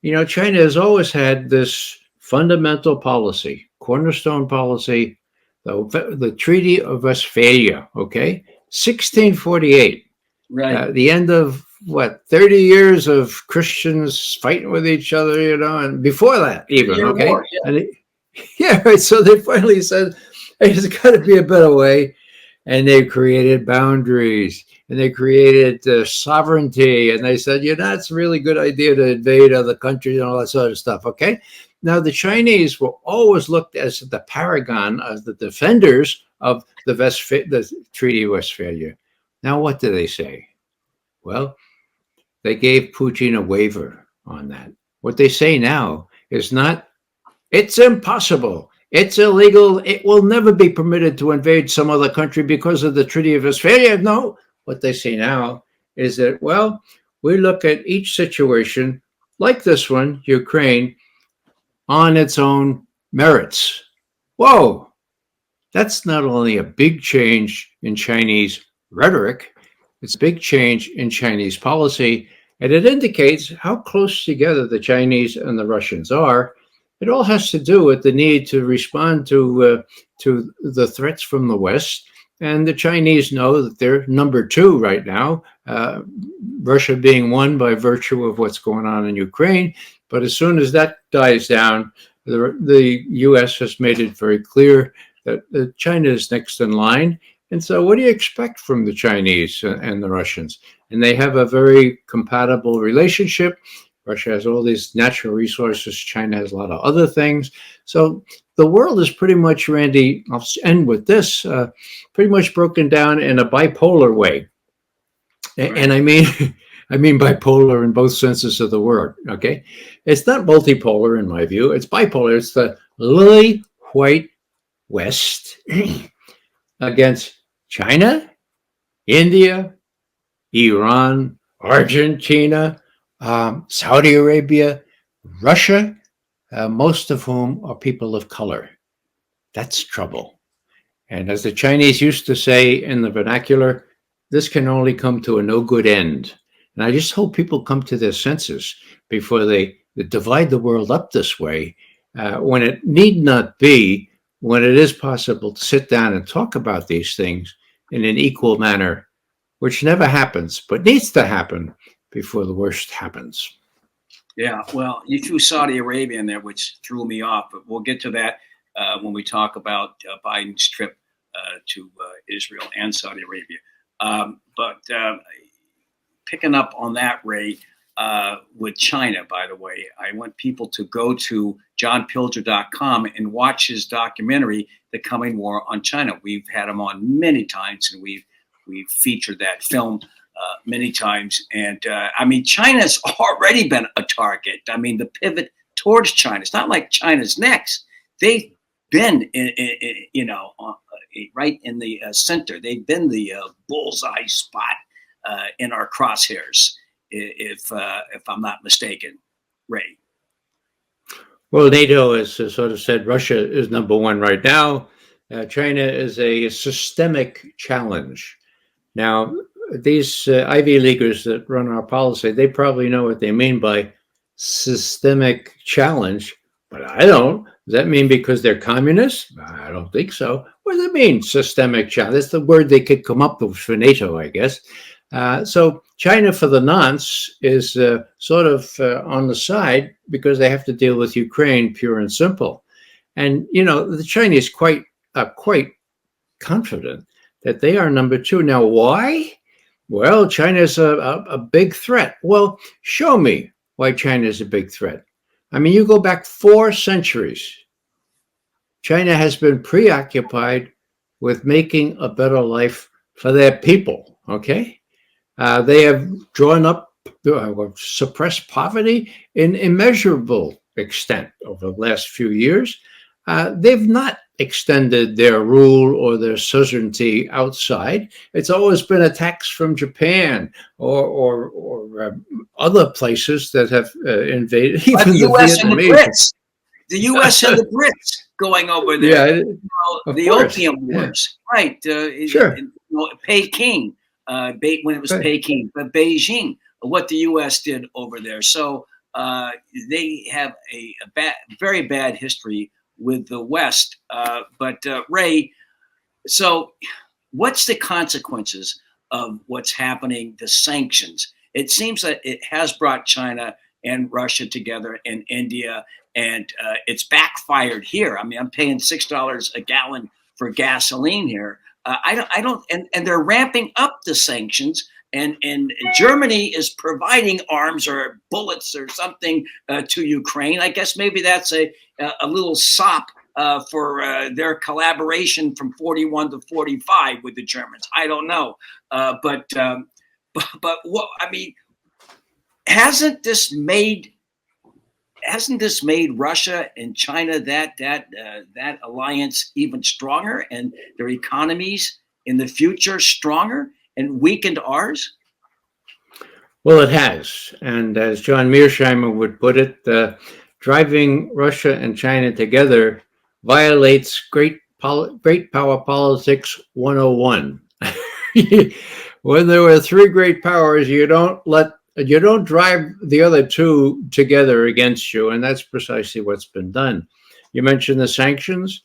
you know, China has always had this fundamental policy, cornerstone policy, the Treaty of Westphalia, okay? 1648. Right. The end of, 30 years of Christians fighting with each other, you know, and before that even, okay? War, yeah. And Yeah, right. So they finally said, hey, there's got to be a better way. And they created boundaries and they created sovereignty. And they said, it's a really good idea to invade other countries and all that sort of stuff. Okay. Now, the Chinese were always looked as the paragon of the defenders of the Treaty of Westphalia. Now, what do they say? Well, they gave Putin a waiver on that. What they say now is not, it's impossible. It's illegal. It will never be permitted to invade some other country because of the Treaty of Westphalia. No, what they say now is that, well, we look at each situation like this one, Ukraine, on its own merits. Whoa, that's not only a big change in Chinese rhetoric, it's a big change in Chinese policy, and it indicates how close together the Chinese and the Russians are. It all has to do with the need to respond to the threats from the West. And the Chinese know that they're number two right now, Russia being one by virtue of what's going on in Ukraine. But as soon as that dies down, the U.S. has made it very clear that China is next in line. And so what do you expect from the Chinese and the Russians? And they have a very compatible relationship. Russia has all these natural resources. China has a lot of other things. So the world is pretty much, Randy, I'll end with this, pretty much broken down in a bipolar way. Right. And I mean bipolar in both senses of the word, okay? It's not multipolar in my view. It's bipolar. It's the lily white West against China, India, Iran, Argentina, Saudi Arabia, Russia, most of whom are people of color. That's trouble. And as the Chinese used to say in the vernacular, this can only come to a no good end. And I just hope people come to their senses before they divide the world up this way, when it need not be, when it is possible to sit down and talk about these things in an equal manner, which never happens, but needs to happen before the worst happens. Yeah, well, you threw Saudi Arabia in there, which threw me off, but we'll get to that when we talk about Biden's trip to Israel and Saudi Arabia. But picking up on that, Ray, with China, by the way, I want people to go to johnpilger.com and watch his documentary, The Coming War on China. We've had him on many times, and we've featured that film many times. And I mean, China's already been a target. I mean, the pivot towards China, it's not like China's next. They've been, right in the center. They've been the bullseye spot in our crosshairs, if I'm not mistaken, Ray. Well, NATO has sort of said Russia is number one right now. China is a systemic challenge. Now, these Ivy Leaguers that run our policy, they probably know what they mean by systemic challenge, but I don't. Does that mean because they're communists? I don't think so. What does it mean, systemic challenge? That's the word they could come up with for NATO, I guess. So China for the nonce is sort of on the side because they have to deal with Ukraine, pure and simple. And, the Chinese quite confident that they are number two. Now, why? Well, China's a big threat. Well, show me why China is a big threat. I mean, you go back 4 centuries. China has been preoccupied with making a better life for their people, okay? They have drawn up, suppressed poverty in immeasurable extent over the last few years. They've not extended their rule or their suzerainty outside. It's always been attacks from Japan or other places that have invaded. Even the U.S. and the Brits. The U.S. and the Brits going over there. Yeah, the Opium Wars, right? Sure. Peking, when it was right. Peking, but Beijing, what the U.S. did over there. So they have a very bad history with the West. But Ray, so what's the consequences of what's happening, the sanctions? It seems that it has brought China and Russia together, and India and it's backfired here. I mean, I'm paying $6 a gallon for gasoline here. I don't, and they're ramping up the sanctions. And Germany is providing arms or bullets or something to Ukraine. I guess maybe that's a little sop for their collaboration from 41 to 45 with the Germans. I don't know, but what I mean, hasn't this made Russia and China that alliance even stronger, and their economies in the future stronger, and weakened ours? Well, it has. And as John Mearsheimer would put it, driving Russia and China together violates great power politics 101. When there were three great powers, you don't drive the other two together against you. And that's precisely what's been done. You mentioned the sanctions.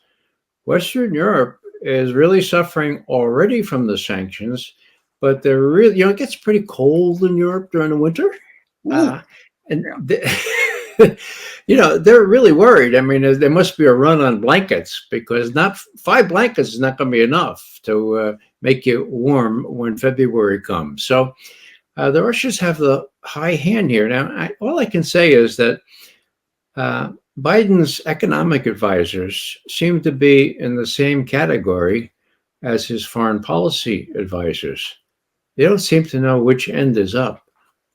Western Europe is really suffering already from the sanctions. But they're really, it gets pretty cold in Europe during the winter. They're really worried. I mean, there must be a run on blankets, because not 5 blankets is not going to be enough to make you warm when February comes. So the Russians have the high hand here. Now, all I can say is that Biden's economic advisors seem to be in the same category as his foreign policy advisors. They don't seem to know which end is up.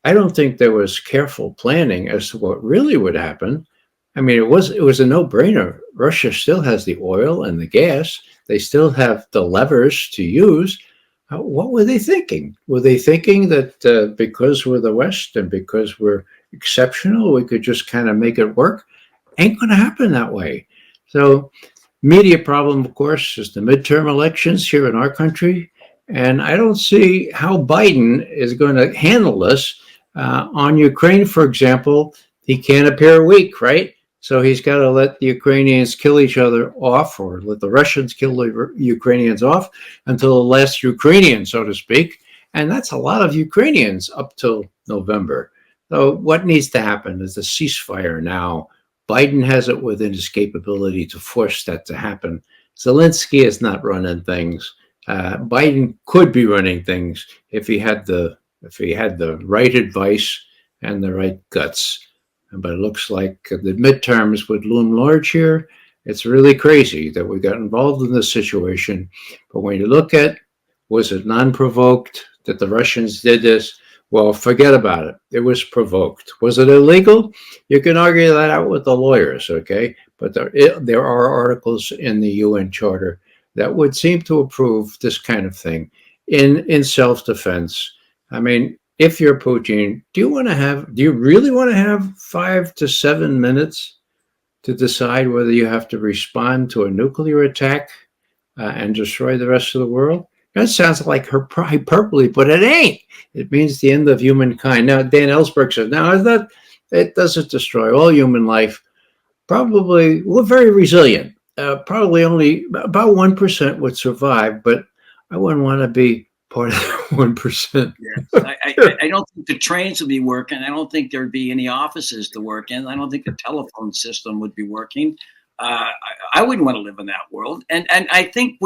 I don't think there was careful planning as to what really would happen. I mean, it was a no-brainer. Russia still has the oil and the gas. They still have the levers to use. What were they thinking? Were they thinking that because we're the West and because we're exceptional, we could just kind of make it work? Ain't going to happen that way. So, media problem, of course, is the midterm elections here in our country. And I don't see how Biden is going to handle this. On Ukraine, for example, he can't appear weak, right? So he's got to let the Ukrainians kill each other off, or let the Russians kill the Ukrainians off until the last Ukrainian, so to speak. And that's a lot of Ukrainians up till November. So what needs to happen is a ceasefire now. Biden has it within his capability to force that to happen. Zelensky is not running things. Biden could be running things if he had the right advice and the right guts. But it looks like the midterms would loom large here. It's really crazy that we got involved in this situation. But when you look at, was it non-provoked that the Russians did this? Well, forget about it. It was provoked. Was it illegal? You can argue that out with the lawyers, okay? But there are articles in the UN Charter that would seem to approve this kind of thing in self-defense. I mean, if you're Putin, do you really want to have 5 to 7 minutes to decide whether you have to respond to a nuclear attack and destroy the rest of the world? That sounds like hyperbole, but it ain't. It means the end of humankind. Now, Dan Ellsberg says, now, it doesn't destroy all human life. Probably, we're very resilient. Probably only about 1% would survive, but I wouldn't want to be part of that 1%. Yes. I don't think the trains would be working. I don't think there'd be any offices to work in. I don't think the telephone system would be working. I wouldn't want to live in that world. And I think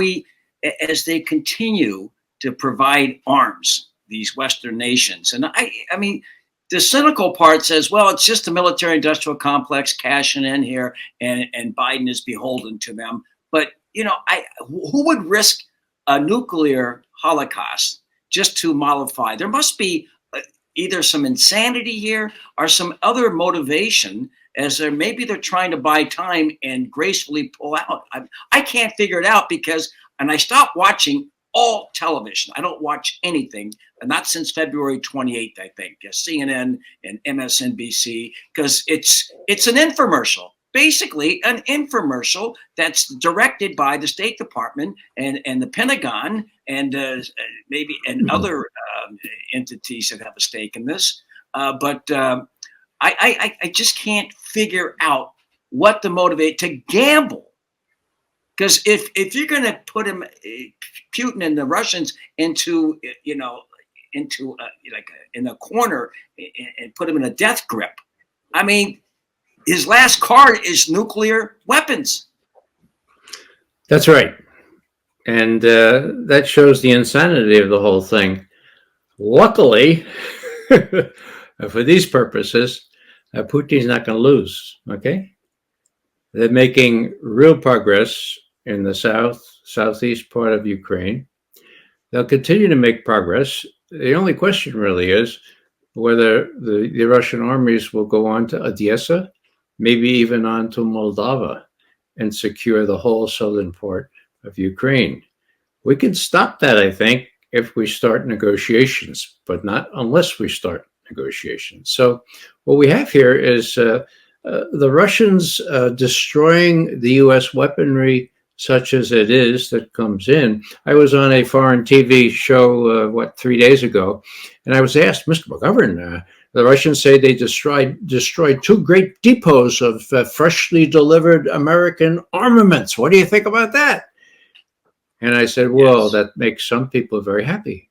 as they continue to provide arms, these Western nations, and I mean, the cynical part says, well, it's just a military-industrial complex cashing in here, and Biden is beholden to them. But, who would risk a nuclear holocaust just to mollify? There must be either some insanity here or some other motivation, as maybe they're trying to buy time and gracefully pull out. I can't figure it out and I stopped watching all television. I don't watch anything, and not since February 28th, I think. CNN and MSNBC, because it's an infomercial, basically an infomercial that's directed by the State Department and the Pentagon and maybe other entities that have a stake in this. But I just can't figure out what to motivate to gamble. Because if you're going to put Putin and the Russians into in a corner and put them in a death grip, I mean, his last card is nuclear weapons. That's right. And that shows the insanity of the whole thing. Luckily, for these purposes, Putin's not going to lose, okay? They're making real progress in the southeast part of Ukraine. They'll continue to make progress. The only question really is whether the Russian armies will go on to Odessa, maybe even on to Moldova, and secure the whole southern part of Ukraine. We can stop that, I think, if we start negotiations, but not unless we start negotiations. So what we have here is the Russians destroying the U.S. weaponry, such as it is, that comes in. I was on a foreign TV show, 3 days ago, and I was asked, Mr. McGovern, the Russians say they destroyed 2 great depots of freshly delivered American armaments. What do you think about that? And I said, well, yes, that makes some people very happy.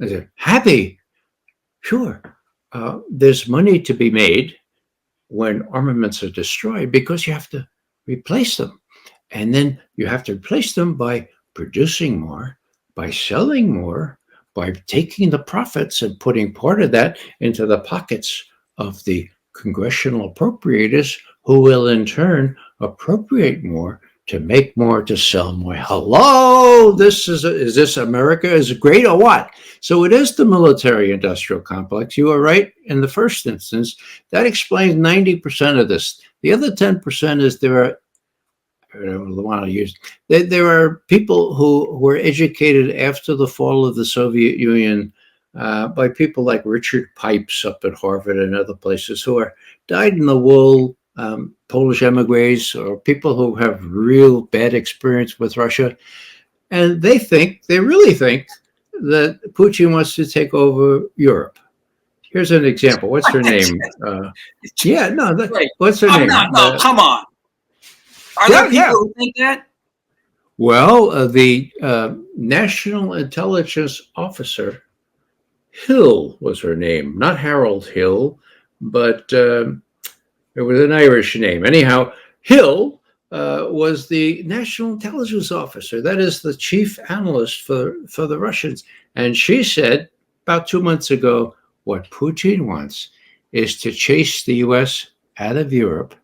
I said, happy? Sure. There's money to be made when armaments are destroyed because you have to replace them. And then you have to replace them by producing more, by selling more, by taking the profits and putting part of that into the pockets of the congressional appropriators, who will in turn appropriate more to make more, to sell more. Hello, is this America is great or what? So it is the military-industrial complex. You are right in the first instance. That explains 90% of this. The other 10% is there are people who were educated after the fall of the Soviet Union by people like Richard Pipes up at Harvard and other places, who are dyed-in-the-wool Polish emigres or people who have real bad experience with Russia. And they really think that Putin wants to take over Europe. Here's an example. What's her name? What's her name? No, come on. Are there people who think that? Well, the National Intelligence Officer, Hill was her name, not Harold Hill, but it was an Irish name. Anyhow, Hill was the National Intelligence Officer. That is the chief analyst for the Russians. And she said about 2 months ago, what Putin wants is to chase the U.S. out of Europe.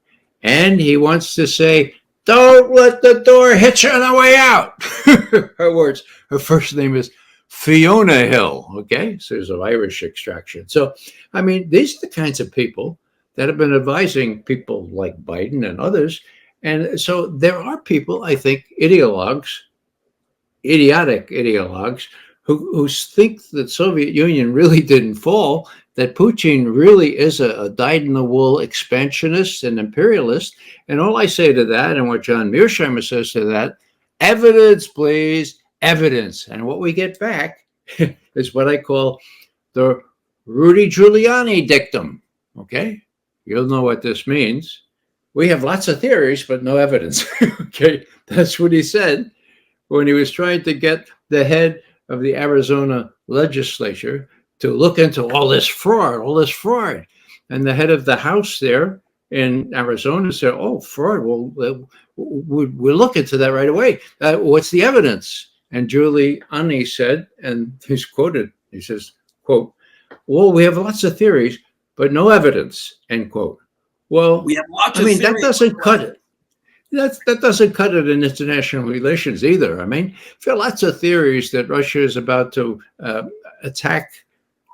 And he wants to say, don't let the door hit you on the way out. Her words, her first name is Fiona Hill. Okay, so there's an Irish extraction. So, I mean, these are the kinds of people that have been advising people like Biden and others. And so there are people, I think, idiotic ideologues, who think that Soviet Union really didn't fall, that Putin really is a dyed-in-the-wool expansionist and imperialist. And all I say to that, and what John Mearsheimer says to that, evidence, please, evidence. And what we get back is what I call the Rudy Giuliani dictum, okay? You'll know what this means. We have lots of theories, but no evidence. Okay, that's what he said when he was trying to get the head of the Arizona legislature to look into all this fraud. And the head of the House there in Arizona said, oh, fraud, well, we'll look into that right away. What's the evidence? And Giuliani said, and he's quoted, he says, quote, well, we have lots of theories, but no evidence, end quote. Well, we have lots of theories. That doesn't cut it. That doesn't cut it in international relations either. I mean, there are lots of theories that Russia is about to attack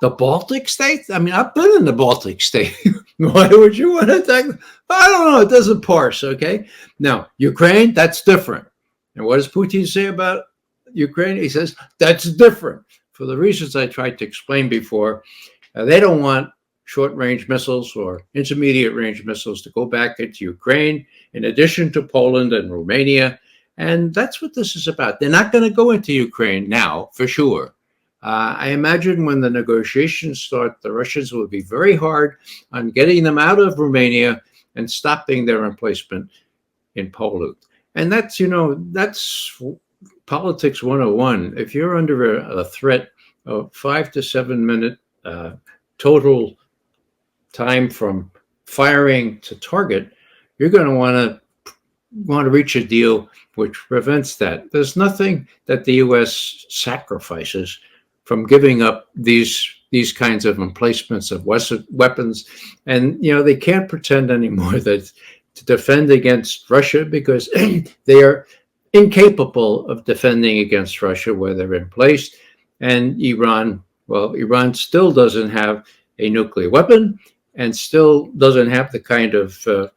the Baltic states. I mean, I've been in the Baltic state. Why would you want to attack? I don't know. It doesn't parse, okay? Now, Ukraine, that's different. And what does Putin say about Ukraine? He says, that's different. For the reasons I tried to explain before, they don't want short-range missiles or intermediate-range missiles to go back into Ukraine, in addition to Poland and Romania. And that's what this is about. They're not going to go into Ukraine now, for sure. I imagine when the negotiations start, the Russians will be very hard on getting them out of Romania and stopping their emplacement in Poland. And that's, that's politics 101. If you're under a threat of 5 to 7 minute total time from firing to target, you're going to want to reach a deal which prevents that. There's nothing that the U.S. sacrifices from giving up these kinds of emplacements of weapons. And, they can't pretend anymore that to defend against Russia, because they are incapable of defending against Russia where they're in place. And Iran still doesn't have a nuclear weapon and still doesn't have the kind of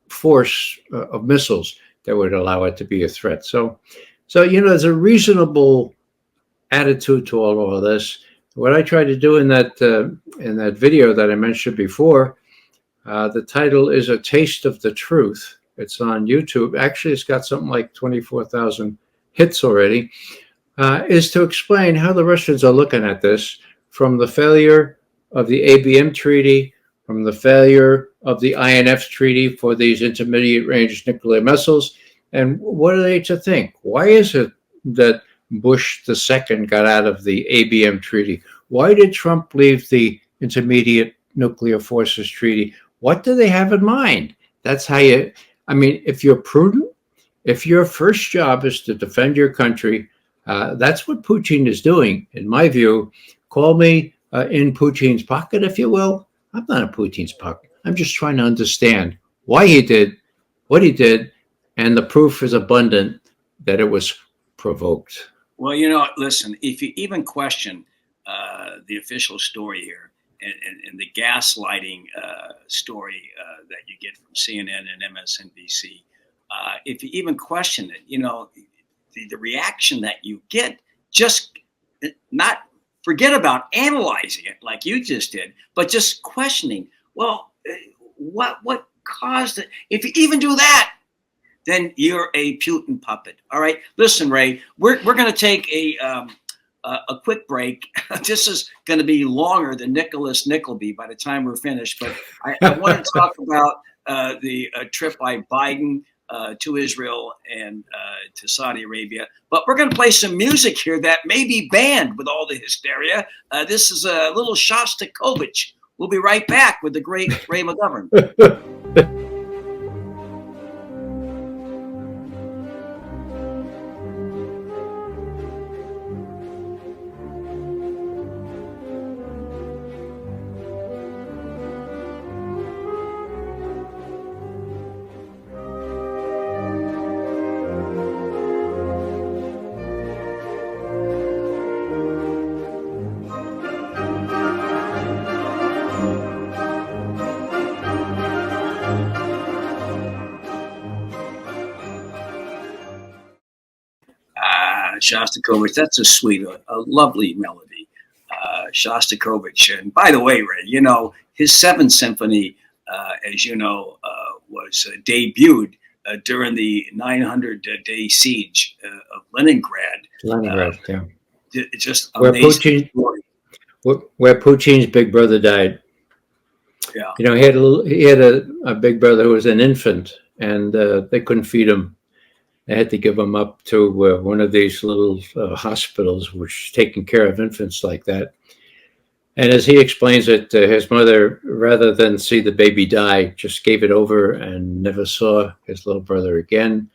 force of missiles that would allow it to be a threat. So there's a reasonable attitude to all of this. What I tried to do in that video that I mentioned before, the title is A Taste of the Truth. It's on YouTube. Actually, it's got something like 24,000 hits already, is to explain how the Russians are looking at this from the failure of the ABM treaty, from the failure of the INF treaty for these intermediate range nuclear missiles. And what are they to think? Why is it that Bush II got out of the ABM treaty? Why did Trump leave the Intermediate Nuclear Forces Treaty? What do they have in mind? That's how if you're prudent, if your first job is to defend your country, that's what Putin is doing, in my view. Call me in Putin's pocket, if you will. I'm not in Putin's pocket. I'm just trying to understand why he did what he did, and the proof is abundant that it was provoked. Well, listen, if you even question the official story here and the gaslighting story that you get from CNN and MSNBC, if you even question it, the reaction that you get, just not forget about analyzing it like you just did, but just questioning, well, what caused it? If you even do that, then you're a Putin puppet. All right. Listen, Ray, we're going to take a quick break. This is going to be longer than Nicholas Nickleby by the time we're finished. But I want to talk about the trip by Biden to Israel and to Saudi Arabia. But we're going to play some music here that may be banned with all the hysteria. This is a little Shostakovich. We'll be right back with the great Ray McGovern. Shostakovich, that's a sweet, a lovely melody. Shostakovich. And by the way, Ray, his Seventh Symphony, as you know, was debuted during the 900-day siege of Leningrad. Yeah. It's just amazing. Where Putin's big brother died. Yeah. He had a big brother who was an infant, and they couldn't feed him. They had to give him up to one of these little hospitals which taking care of infants like that. And as he explains it, his mother, rather than see the baby die, just gave it over and never saw his little brother again.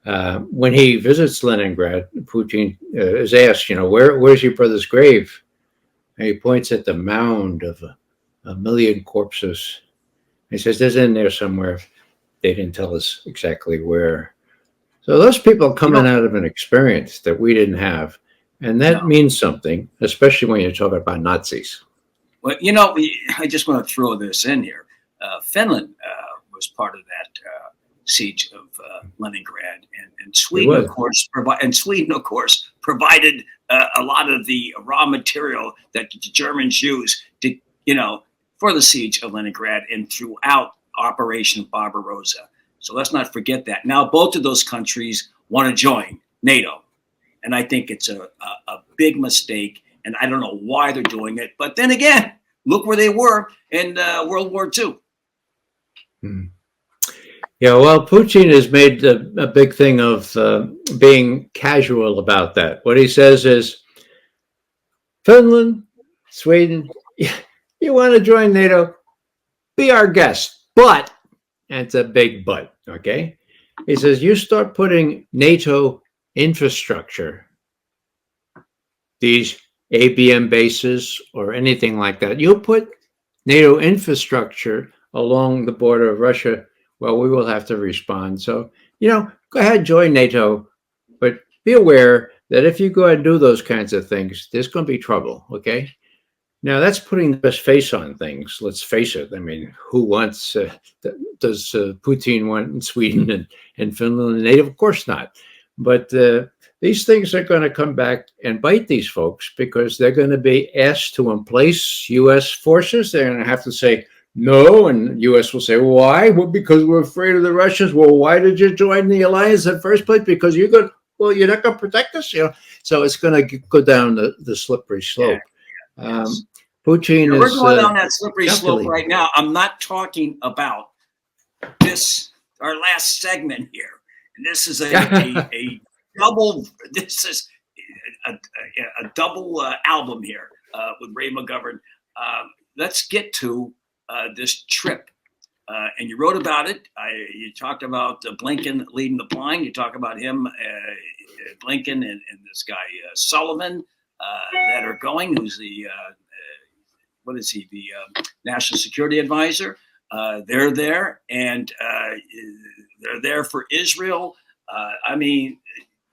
When he visits Leningrad, Putin is asked, where's your brother's grave? And he points at the mound of a million corpses. He says, there's in there somewhere. They didn't tell us exactly where. So those people are coming out of an experience that we didn't have. And that means something, especially when you're talking about Nazis. Well, I just want to throw this in here. Finland was part of that siege of Leningrad, and Sweden, of course, provided a lot of the raw material that the Germans used to, for the siege of Leningrad and throughout Operation Barbarossa. So let's not forget that. Now, both of those countries want to join NATO. And I think it's a big mistake. And I don't know why they're doing it. But then again, look where they were in World War II. Yeah, well, Putin has made a big thing of being casual about that. What he says is, Finland, Sweden, you want to join NATO? be our guest. But, and it's a big but, okay? He says, you start putting NATO infrastructure, these ABM bases or anything like that, you'll put NATO infrastructure along the border of Russia, well, we will have to respond. So, go ahead, join NATO, but be aware that if you go ahead and do those kinds of things, there's going to be trouble, okay? Now, that's putting the best face on things. Let's face it. I mean, who wants, does Putin want Sweden and Finland and NATO? Of course not. But these things are going to come back and bite these folks because they're going to be asked to emplace U.S. forces. They're going to have to say no, and U.S. will say, why? Well, because we're afraid of the Russians. Well, why did you join the alliance in the first place? Because you're not going to protect us. So it's going to go down the slippery slope. Yeah. Yes. Putin we're going down that slippery slope right now. I'm not talking about this, our last segment here. And this is a double. This is a double album here with Ray McGovern. Let's get to this trip. And you wrote about it. You talked about Blinken leading the flying. You talk about him, Blinken, and this guy Sullivan that are going. Who's the what is he? The National Security Advisor. They're there, and they're there for Israel. I mean,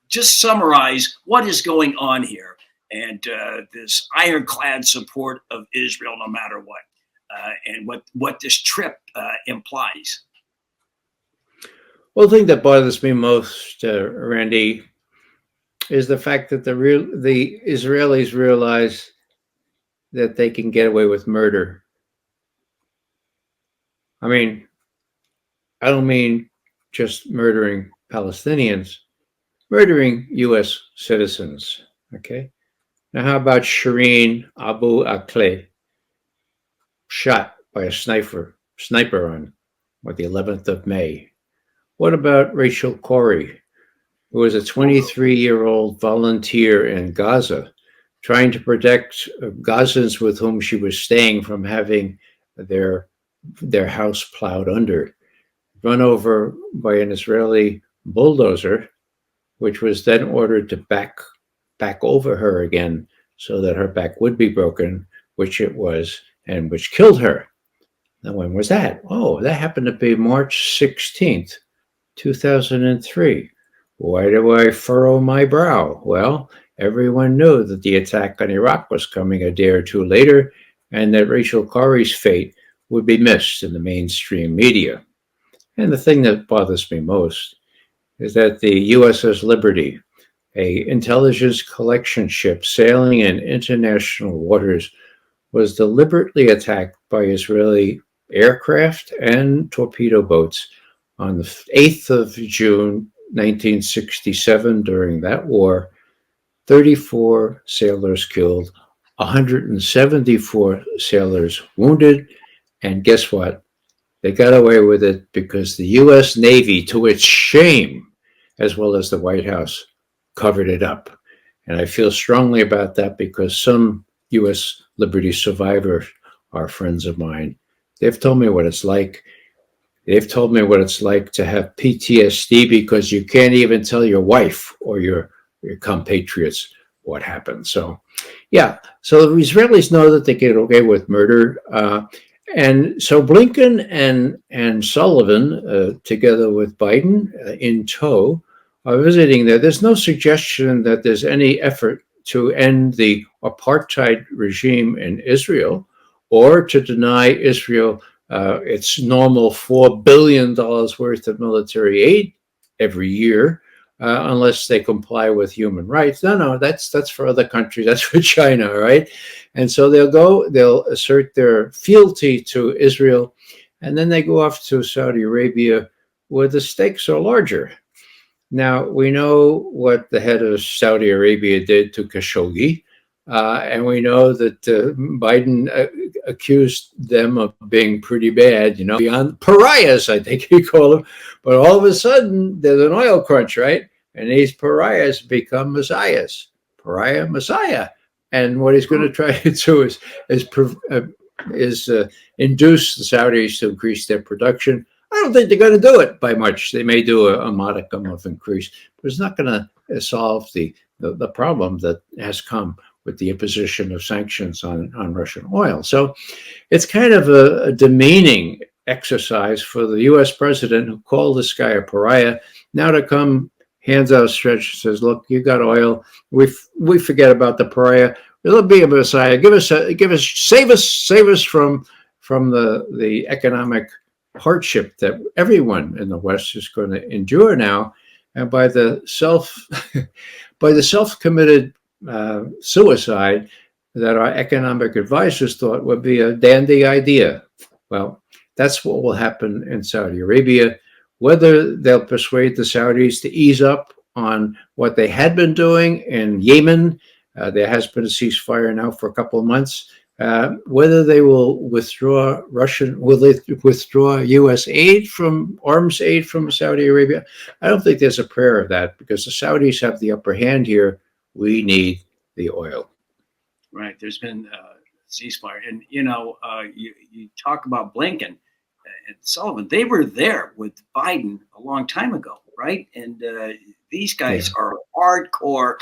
just summarize what is going on here, and this ironclad support of Israel, no matter what, and what this trip implies. Well, the thing that bothers me most, Randy, is the fact that the Israelis realize that they can get away with murder. I mean, I don't mean just murdering Palestinians, murdering U.S. citizens, okay? Now, how about Shireen Abu Akleh, shot by a sniper on the 11th of May? What about Rachel Corrie, who was a 23-year-old volunteer in Gaza, trying to protect Gazans with whom she was staying from having their house plowed under, run over by an Israeli bulldozer, which was then ordered to back over her again so that her back would be broken, which it was, and which killed her. Now, when was that? Oh, that happened to be March 16th, 2003. Why do I furrow my brow? Well, everyone knew that the attack on Iraq was coming a day or two later, and that Rachel Corrie's fate would be missed in the mainstream media. And the thing that bothers me most is that the USS Liberty, an intelligence collection ship sailing in international waters, was deliberately attacked by Israeli aircraft and torpedo boats on the 8th of June, 1967. During that war, 34 sailors killed, 174 sailors wounded, and guess what? They got away with it because the U.S. Navy, to its shame, as well as the White House, covered it up. And I feel strongly about that because some U.S. Liberty survivors are friends of mine. They've told me what it's like. They've told me what it's like to have PTSD because you can't even tell your wife or your compatriots what happened. So, yeah. So the Israelis know that they get away with murder. And so Blinken and Sullivan, together with Biden in tow, are visiting there. There's no suggestion that there's any effort to end the apartheid regime in Israel or to deny Israel its normal $4 billion worth of military aid every year, unless they comply with human rights. No, that's for other countries. That's for China, right? And so they'll assert their fealty to Israel, and then they go off to Saudi Arabia, where the stakes are larger. Now, we know what the head of Saudi Arabia did to Khashoggi, and we know that Biden accused them of being pretty bad, beyond pariahs, I think he called them. But all of a sudden, there's an oil crunch, right? And these pariahs become messiahs, Messiah. And what he's going to try to do is is induce the Saudis to increase their production. I don't think they're going to do it by much. They may do a modicum of increase, but it's not going to solve the problem that has come with the imposition of sanctions on Russian oil. So it's kind of a demeaning exercise for the U.S. president, who called this guy a pariah, now to come hands outstretched and says, "Look, you got oil. We forget about the pariah. It'll be a messiah. Save us from the economic hardship that everyone in the West is going to endure now, and by the self-committed suicide that our economic advisors thought would be a dandy idea." Well, that's what will happen in Saudi Arabia. Whether they'll persuade the Saudis to ease up on what they had been doing in Yemen, there has been a ceasefire now for a couple of months. Whether they will withdraw U.S. aid arms aid from Saudi Arabia, I don't think there's a prayer of that, because the Saudis have the upper hand here. We need the oil. Right. There's been ceasefire, and you talk about Blinken and Sullivan. They were there with Biden a long time ago, right? And these guys are hardcore.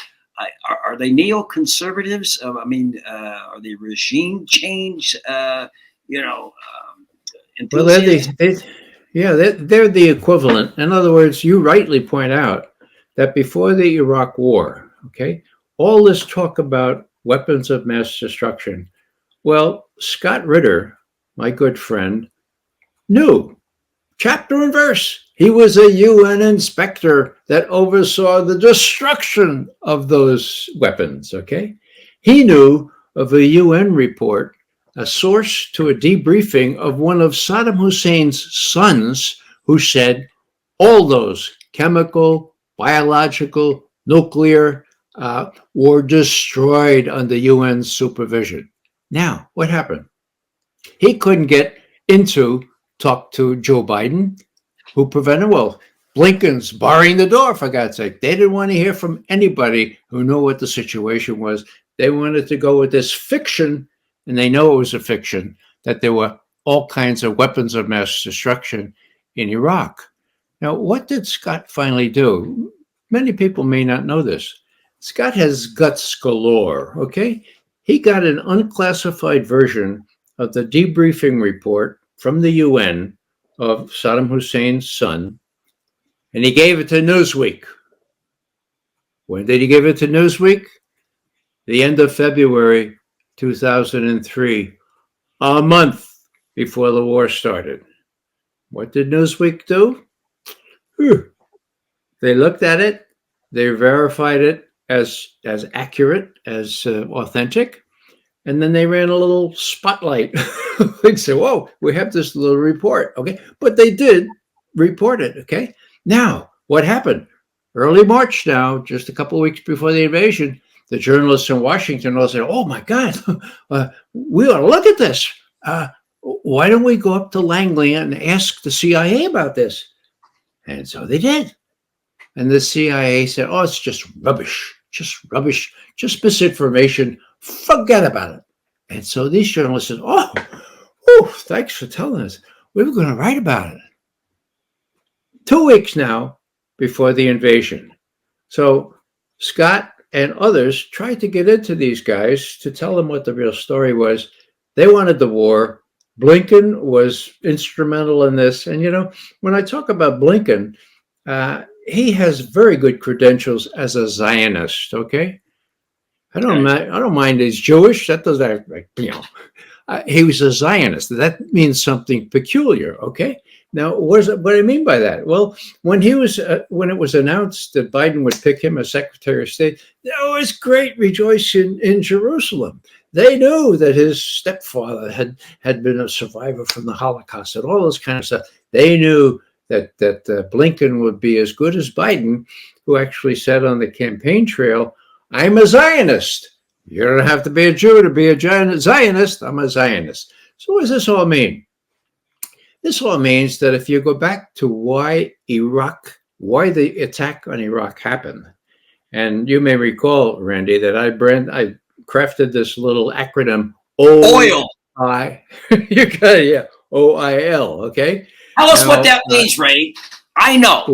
Are they neoconservatives? Are they regime change? Well, they're the equivalent. In other words, you rightly point out that before the Iraq War, okay, all this talk about weapons of mass destruction. Well, Scott Ritter, my good friend, knew chapter and verse. He was a UN inspector that oversaw the destruction of those weapons, okay? He knew of a UN report, a source to a debriefing of one of Saddam Hussein's sons, who said all those chemical, biological, nuclear were destroyed under UN supervision. Now, what happened? He couldn't get talk to Joe Biden, who prevented. Well, Blinken's barring the door, for God's sake. They didn't want to hear from anybody who knew what the situation was. They wanted to go with this fiction, and they know it was a fiction, that there were all kinds of weapons of mass destruction in Iraq. Now, what did Scott finally do? Many people may not know this. Scott has guts galore, okay? He got an unclassified version of the debriefing report from the UN of Saddam Hussein's son, and he gave it to Newsweek. When did he give it to Newsweek? The end of February 2003, a month before the war started. What did Newsweek do? They looked at it, they verified it as accurate, as authentic, and then they ran a little spotlight. They said, "Whoa, we have this little report," okay? But they did report it, okay? Now, what happened? Early March now, just a couple of weeks before the invasion, the journalists in Washington all said, "Oh my God, we ought to look at this. Why don't we go up to Langley and ask the CIA about this?" And so they did. And the CIA said, "Oh, it's just rubbish, just misinformation. Forget about it." And so these journalists said, "Oh, thanks for telling us. We were going to write about it." 2 weeks now before the invasion. So Scott and others tried to get into these guys to tell them what the real story was. They wanted the war. Blinken was instrumental in this. And, when I talk about Blinken, he has very good credentials as a Zionist, okay? I don't mind he's Jewish. That doesn't, he was a Zionist. That means something peculiar, okay? Now, what do I mean by that? Well, when it was announced that Biden would pick him as Secretary of State, there was great rejoicing in Jerusalem. They knew that his stepfather had been a survivor from the Holocaust and all this kind of stuff. They knew that Blinken would be as good as Biden, who actually said on the campaign trail, "I'm a Zionist. You don't have to be a Jew to be a Zionist. I'm a Zionist." So what does this all mean? This all means that if you go back to why the attack on Iraq happened, and you may recall, Randy, that I crafted this little acronym, OIL. I. You got it, yeah. OIL. Okay. Tell us Now, what that means, Ray. I know.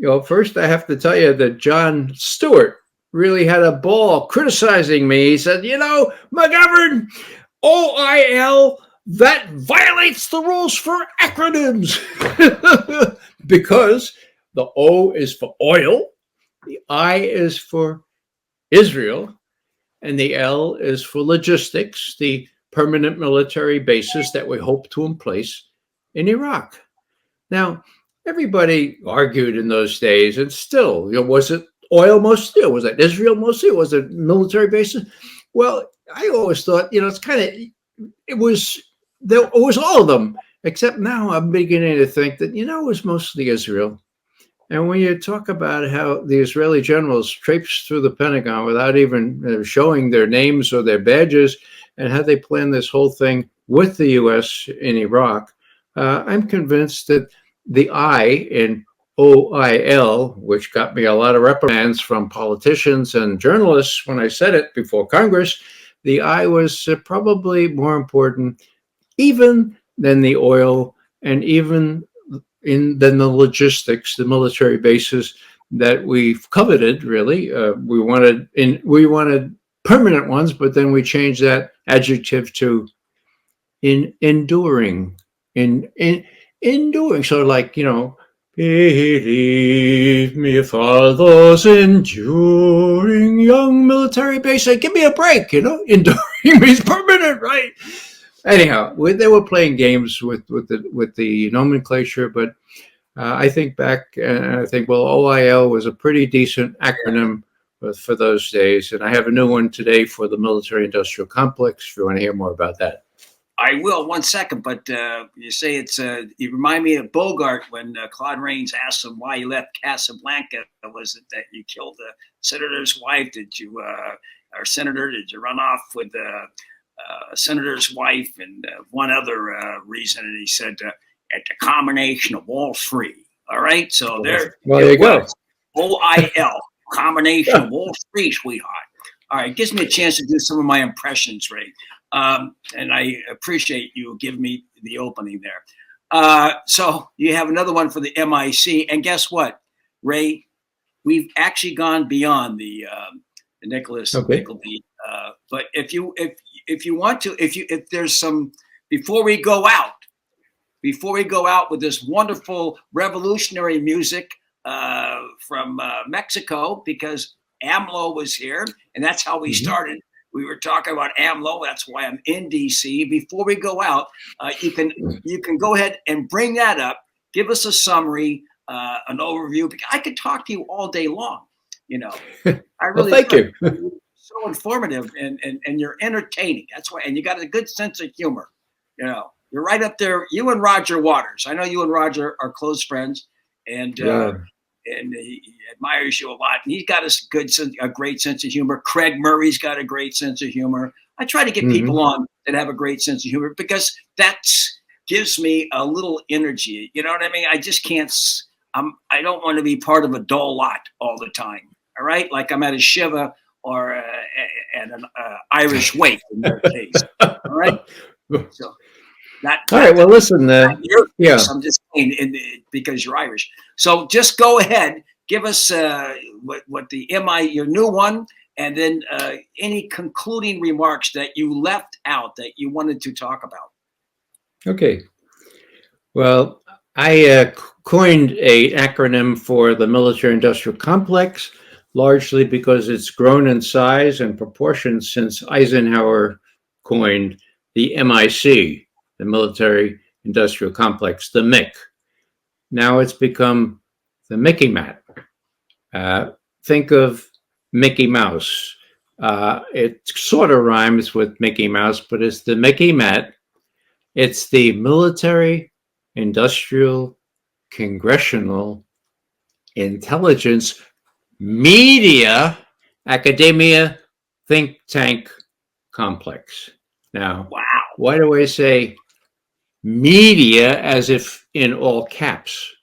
Well, first I have to tell you that Jon Stewart really had a ball criticizing me. He said, McGovern, OIL, that violates the rules for acronyms. Because the O is for oil, the I is for Israel, and the L is for logistics, the permanent military bases that we hope to place in Iraq. Now, everybody argued in those days, and still, was it oil mostly, or was it Israel mostly, or was it military bases? Well, I always thought, it's kind of, it was all of them, except now I'm beginning to think that, it was mostly Israel. And when you talk about how the Israeli generals traipsed through the Pentagon without even showing their names or their badges, and how they planned this whole thing with the U.S. in Iraq, I'm convinced that the I in OIL, which got me a lot of reprimands from politicians and journalists when I said it before Congress, the I was probably more important even than the oil, and even than the logistics, the military bases that we've coveted. Really, we wanted permanent ones, but then we changed that adjective to enduring. Enduring. So, like, believe me, fathers enduring young military base. Like, give me a break. Enduring means permanent, right? Anyhow, they were playing games with the nomenclature, but I think back and I think, well, OIL was a pretty decent acronym for those days, and I have a new one today for the military-industrial complex. If you want to hear more about that, I will. 1 second, but you say it's. You remind me of Bogart when Claude Rains asked him why he left Casablanca. Was it that you killed the senator's wife? Did you, or senator? Did you run off with the senator's wife and one other reason? And he said, at the combination of all three. All right. So there you go. OIL, combination of all three, sweetheart. All right. Gives me a chance to do some of my impressions, Ray. And I appreciate you giving me the opening there. So you have another one for the MIC. And guess what, Ray? We've actually gone beyond the Nicholas Legality. But if you want to, if there's some, before we go out with this wonderful revolutionary music from Mexico, because AMLO was here, and that's how we started. We were talking about AMLO. That's why I'm in DC. Before we go out, you can go ahead and bring that up. Give us a summary, an overview. I could talk to you all day long. I really thank you. So informative and you're entertaining. That's why, and you got a good sense of humor. You're right up there. You and Roger Waters. I know you and Roger are close friends, and he admires you a lot. And he's got a great sense of humor. Craig Murray's got a great sense of humor. I try to get people on that have a great sense of humor, because that gives me a little energy. You know what I mean? I just can't. I don't want to be part of a dull lot all the time. All right, like I'm at a Shiva or at an Irish wake in their case. All right. So, all right. Well, listen. I'm just saying because you're Irish. So just go ahead, give us what the your new one, and then any concluding remarks that you left out that you wanted to talk about. Okay. Well, I coined an acronym for the military-industrial complex, largely because it's grown in size and proportion since Eisenhower coined the MIC, the military-industrial complex, the MIC. Now it's become the Mickey Mat. Think of Mickey Mouse. It sort of rhymes with Mickey Mouse, but it's the Mickey Mat. It's the military, industrial, congressional, intelligence, media, academia, think tank complex. Now, wow. Why do I say media as if in all caps?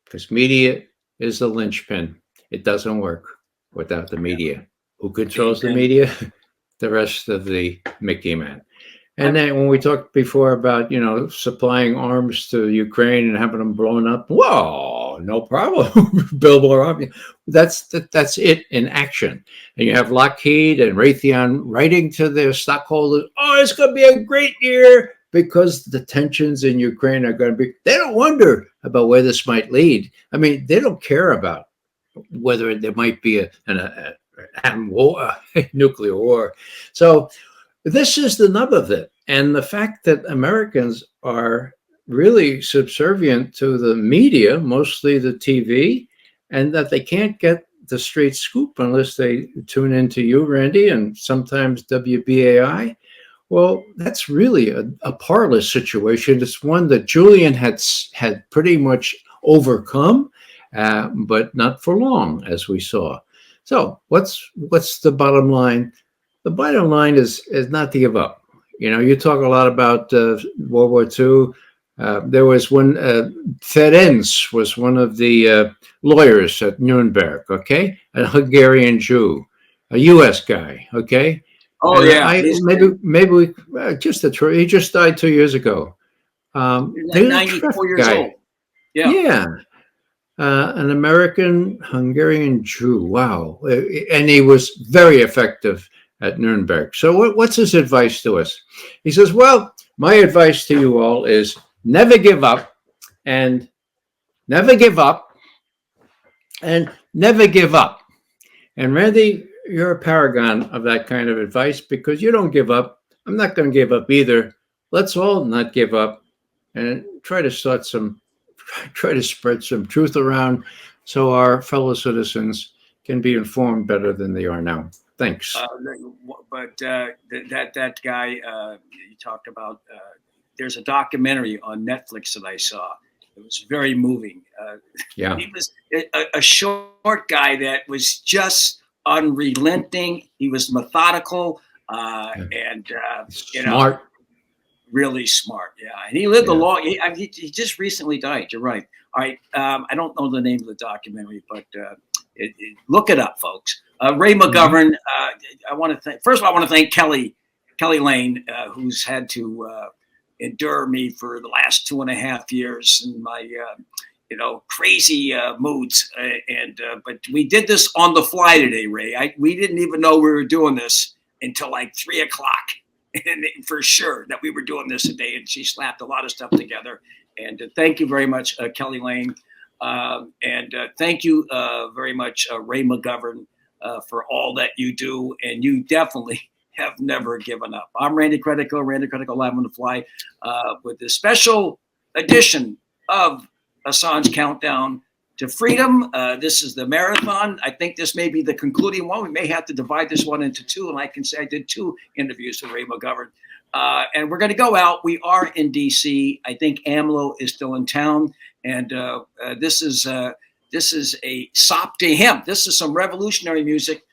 Because media is the linchpin. It doesn't work without the media. Who controls the media? The rest of the Mickey Mat. And then when we talked before about, supplying arms to Ukraine and having them blown up, whoa, no problem. Build more arms. That's it in action. And you have Lockheed and Raytheon writing to their stockholders, oh, it's going to be a great year because the tensions in Ukraine are going to be, they don't wonder about where this might lead. I mean, they don't care about whether there might be a war, nuclear war. So this is the nub of it. And the fact that Americans are really subservient to the media, mostly the TV, and that they can't get the straight scoop unless they tune into you, Randy, and sometimes WBAI. Well, that's really a parlous situation. It's one that Julian had pretty much overcome, but not for long, as we saw. So what's the bottom line? The bottom line is not to give up. You talk a lot about World War II. There was one, Ferenc was one of the lawyers at Nuremberg, okay? A Hungarian Jew, a U.S. guy, okay? Oh, and yeah. Maybe we, just the truth. He just died 2 years ago. 94 years old. Yeah. Yeah. An American Hungarian Jew. Wow. And he was very effective at Nuremberg. So what's his advice to us? He says, well, my advice to you all is never give up and never give up and never give up. And Randy, you're a paragon of that kind of advice because you don't give up. I'm not going to give up either. Let's all not give up and try to spread some truth around so our fellow citizens can be informed better than they are now. Thanks. But that guy you talked about, there's a documentary on Netflix that I saw. It was very moving. Yeah. He was a short guy that was just unrelenting. He was methodical and smart. Really smart. Yeah. And he lived a long, he just recently died. You're right. All right. I don't know the name of the documentary, but look it up, folks. Ray McGovern. I want to thank. First of all, I want to thank Kelly Lane, who's had to endure me for the last 2.5 years in my crazy moods. But we did this on the fly today, Ray. We didn't even know we were doing this until like 3:00, and for sure that we were doing this today. And she slapped a lot of stuff together. And thank you very much, Kelly Lane. And thank you very much, Ray McGovern, for all that you do. And you definitely have never given up. I'm Randy Credico Live on the Fly, with this special edition of Assange Countdown to Freedom. This is the marathon. I think this may be the concluding one. We may have to divide this one into two. And I can say I did 2 interviews with Ray McGovern. And we're going to go out. We are in D.C. I think AMLO is still in town. And this is a sop to him. This is some revolutionary music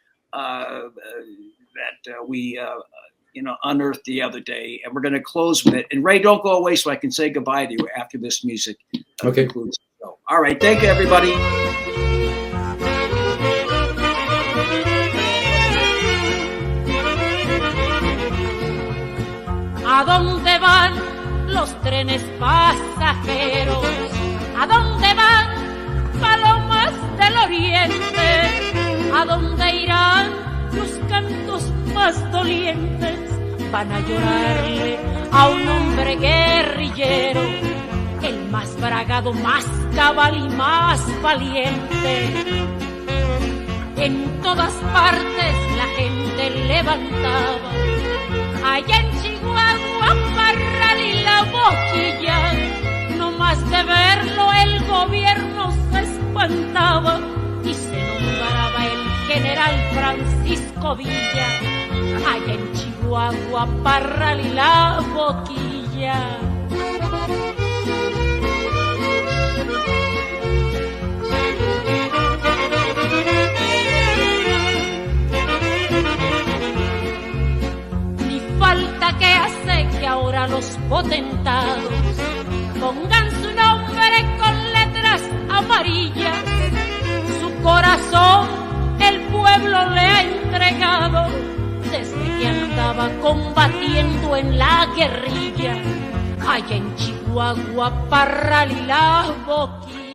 that we unearthed the other day. And we're going to close with it. And Ray, don't go away so I can say goodbye to you after this music concludes. So, all right. Thank you, everybody. ¿A dónde van los trenes pasajeros? ¿A dónde van palomas del oriente? ¿A dónde irán los cantos más dolientes? Van a llorarle a un hombre guerrillero, el más bragado, más cabal y más valiente. En todas partes la gente levantaba, allá en Chihuahua, Parral y La Boquilla, no más de verlo el gobierno se espantaba y se nombraba el general Francisco Villa, allá en Chihuahua, Parral y La Boquilla. Falta que hace que ahora los potentados pongan su nombre con letras amarillas. Su corazón el pueblo le ha entregado desde que andaba combatiendo en la guerrilla, allá en Chihuahua, Parral y la Boquilla.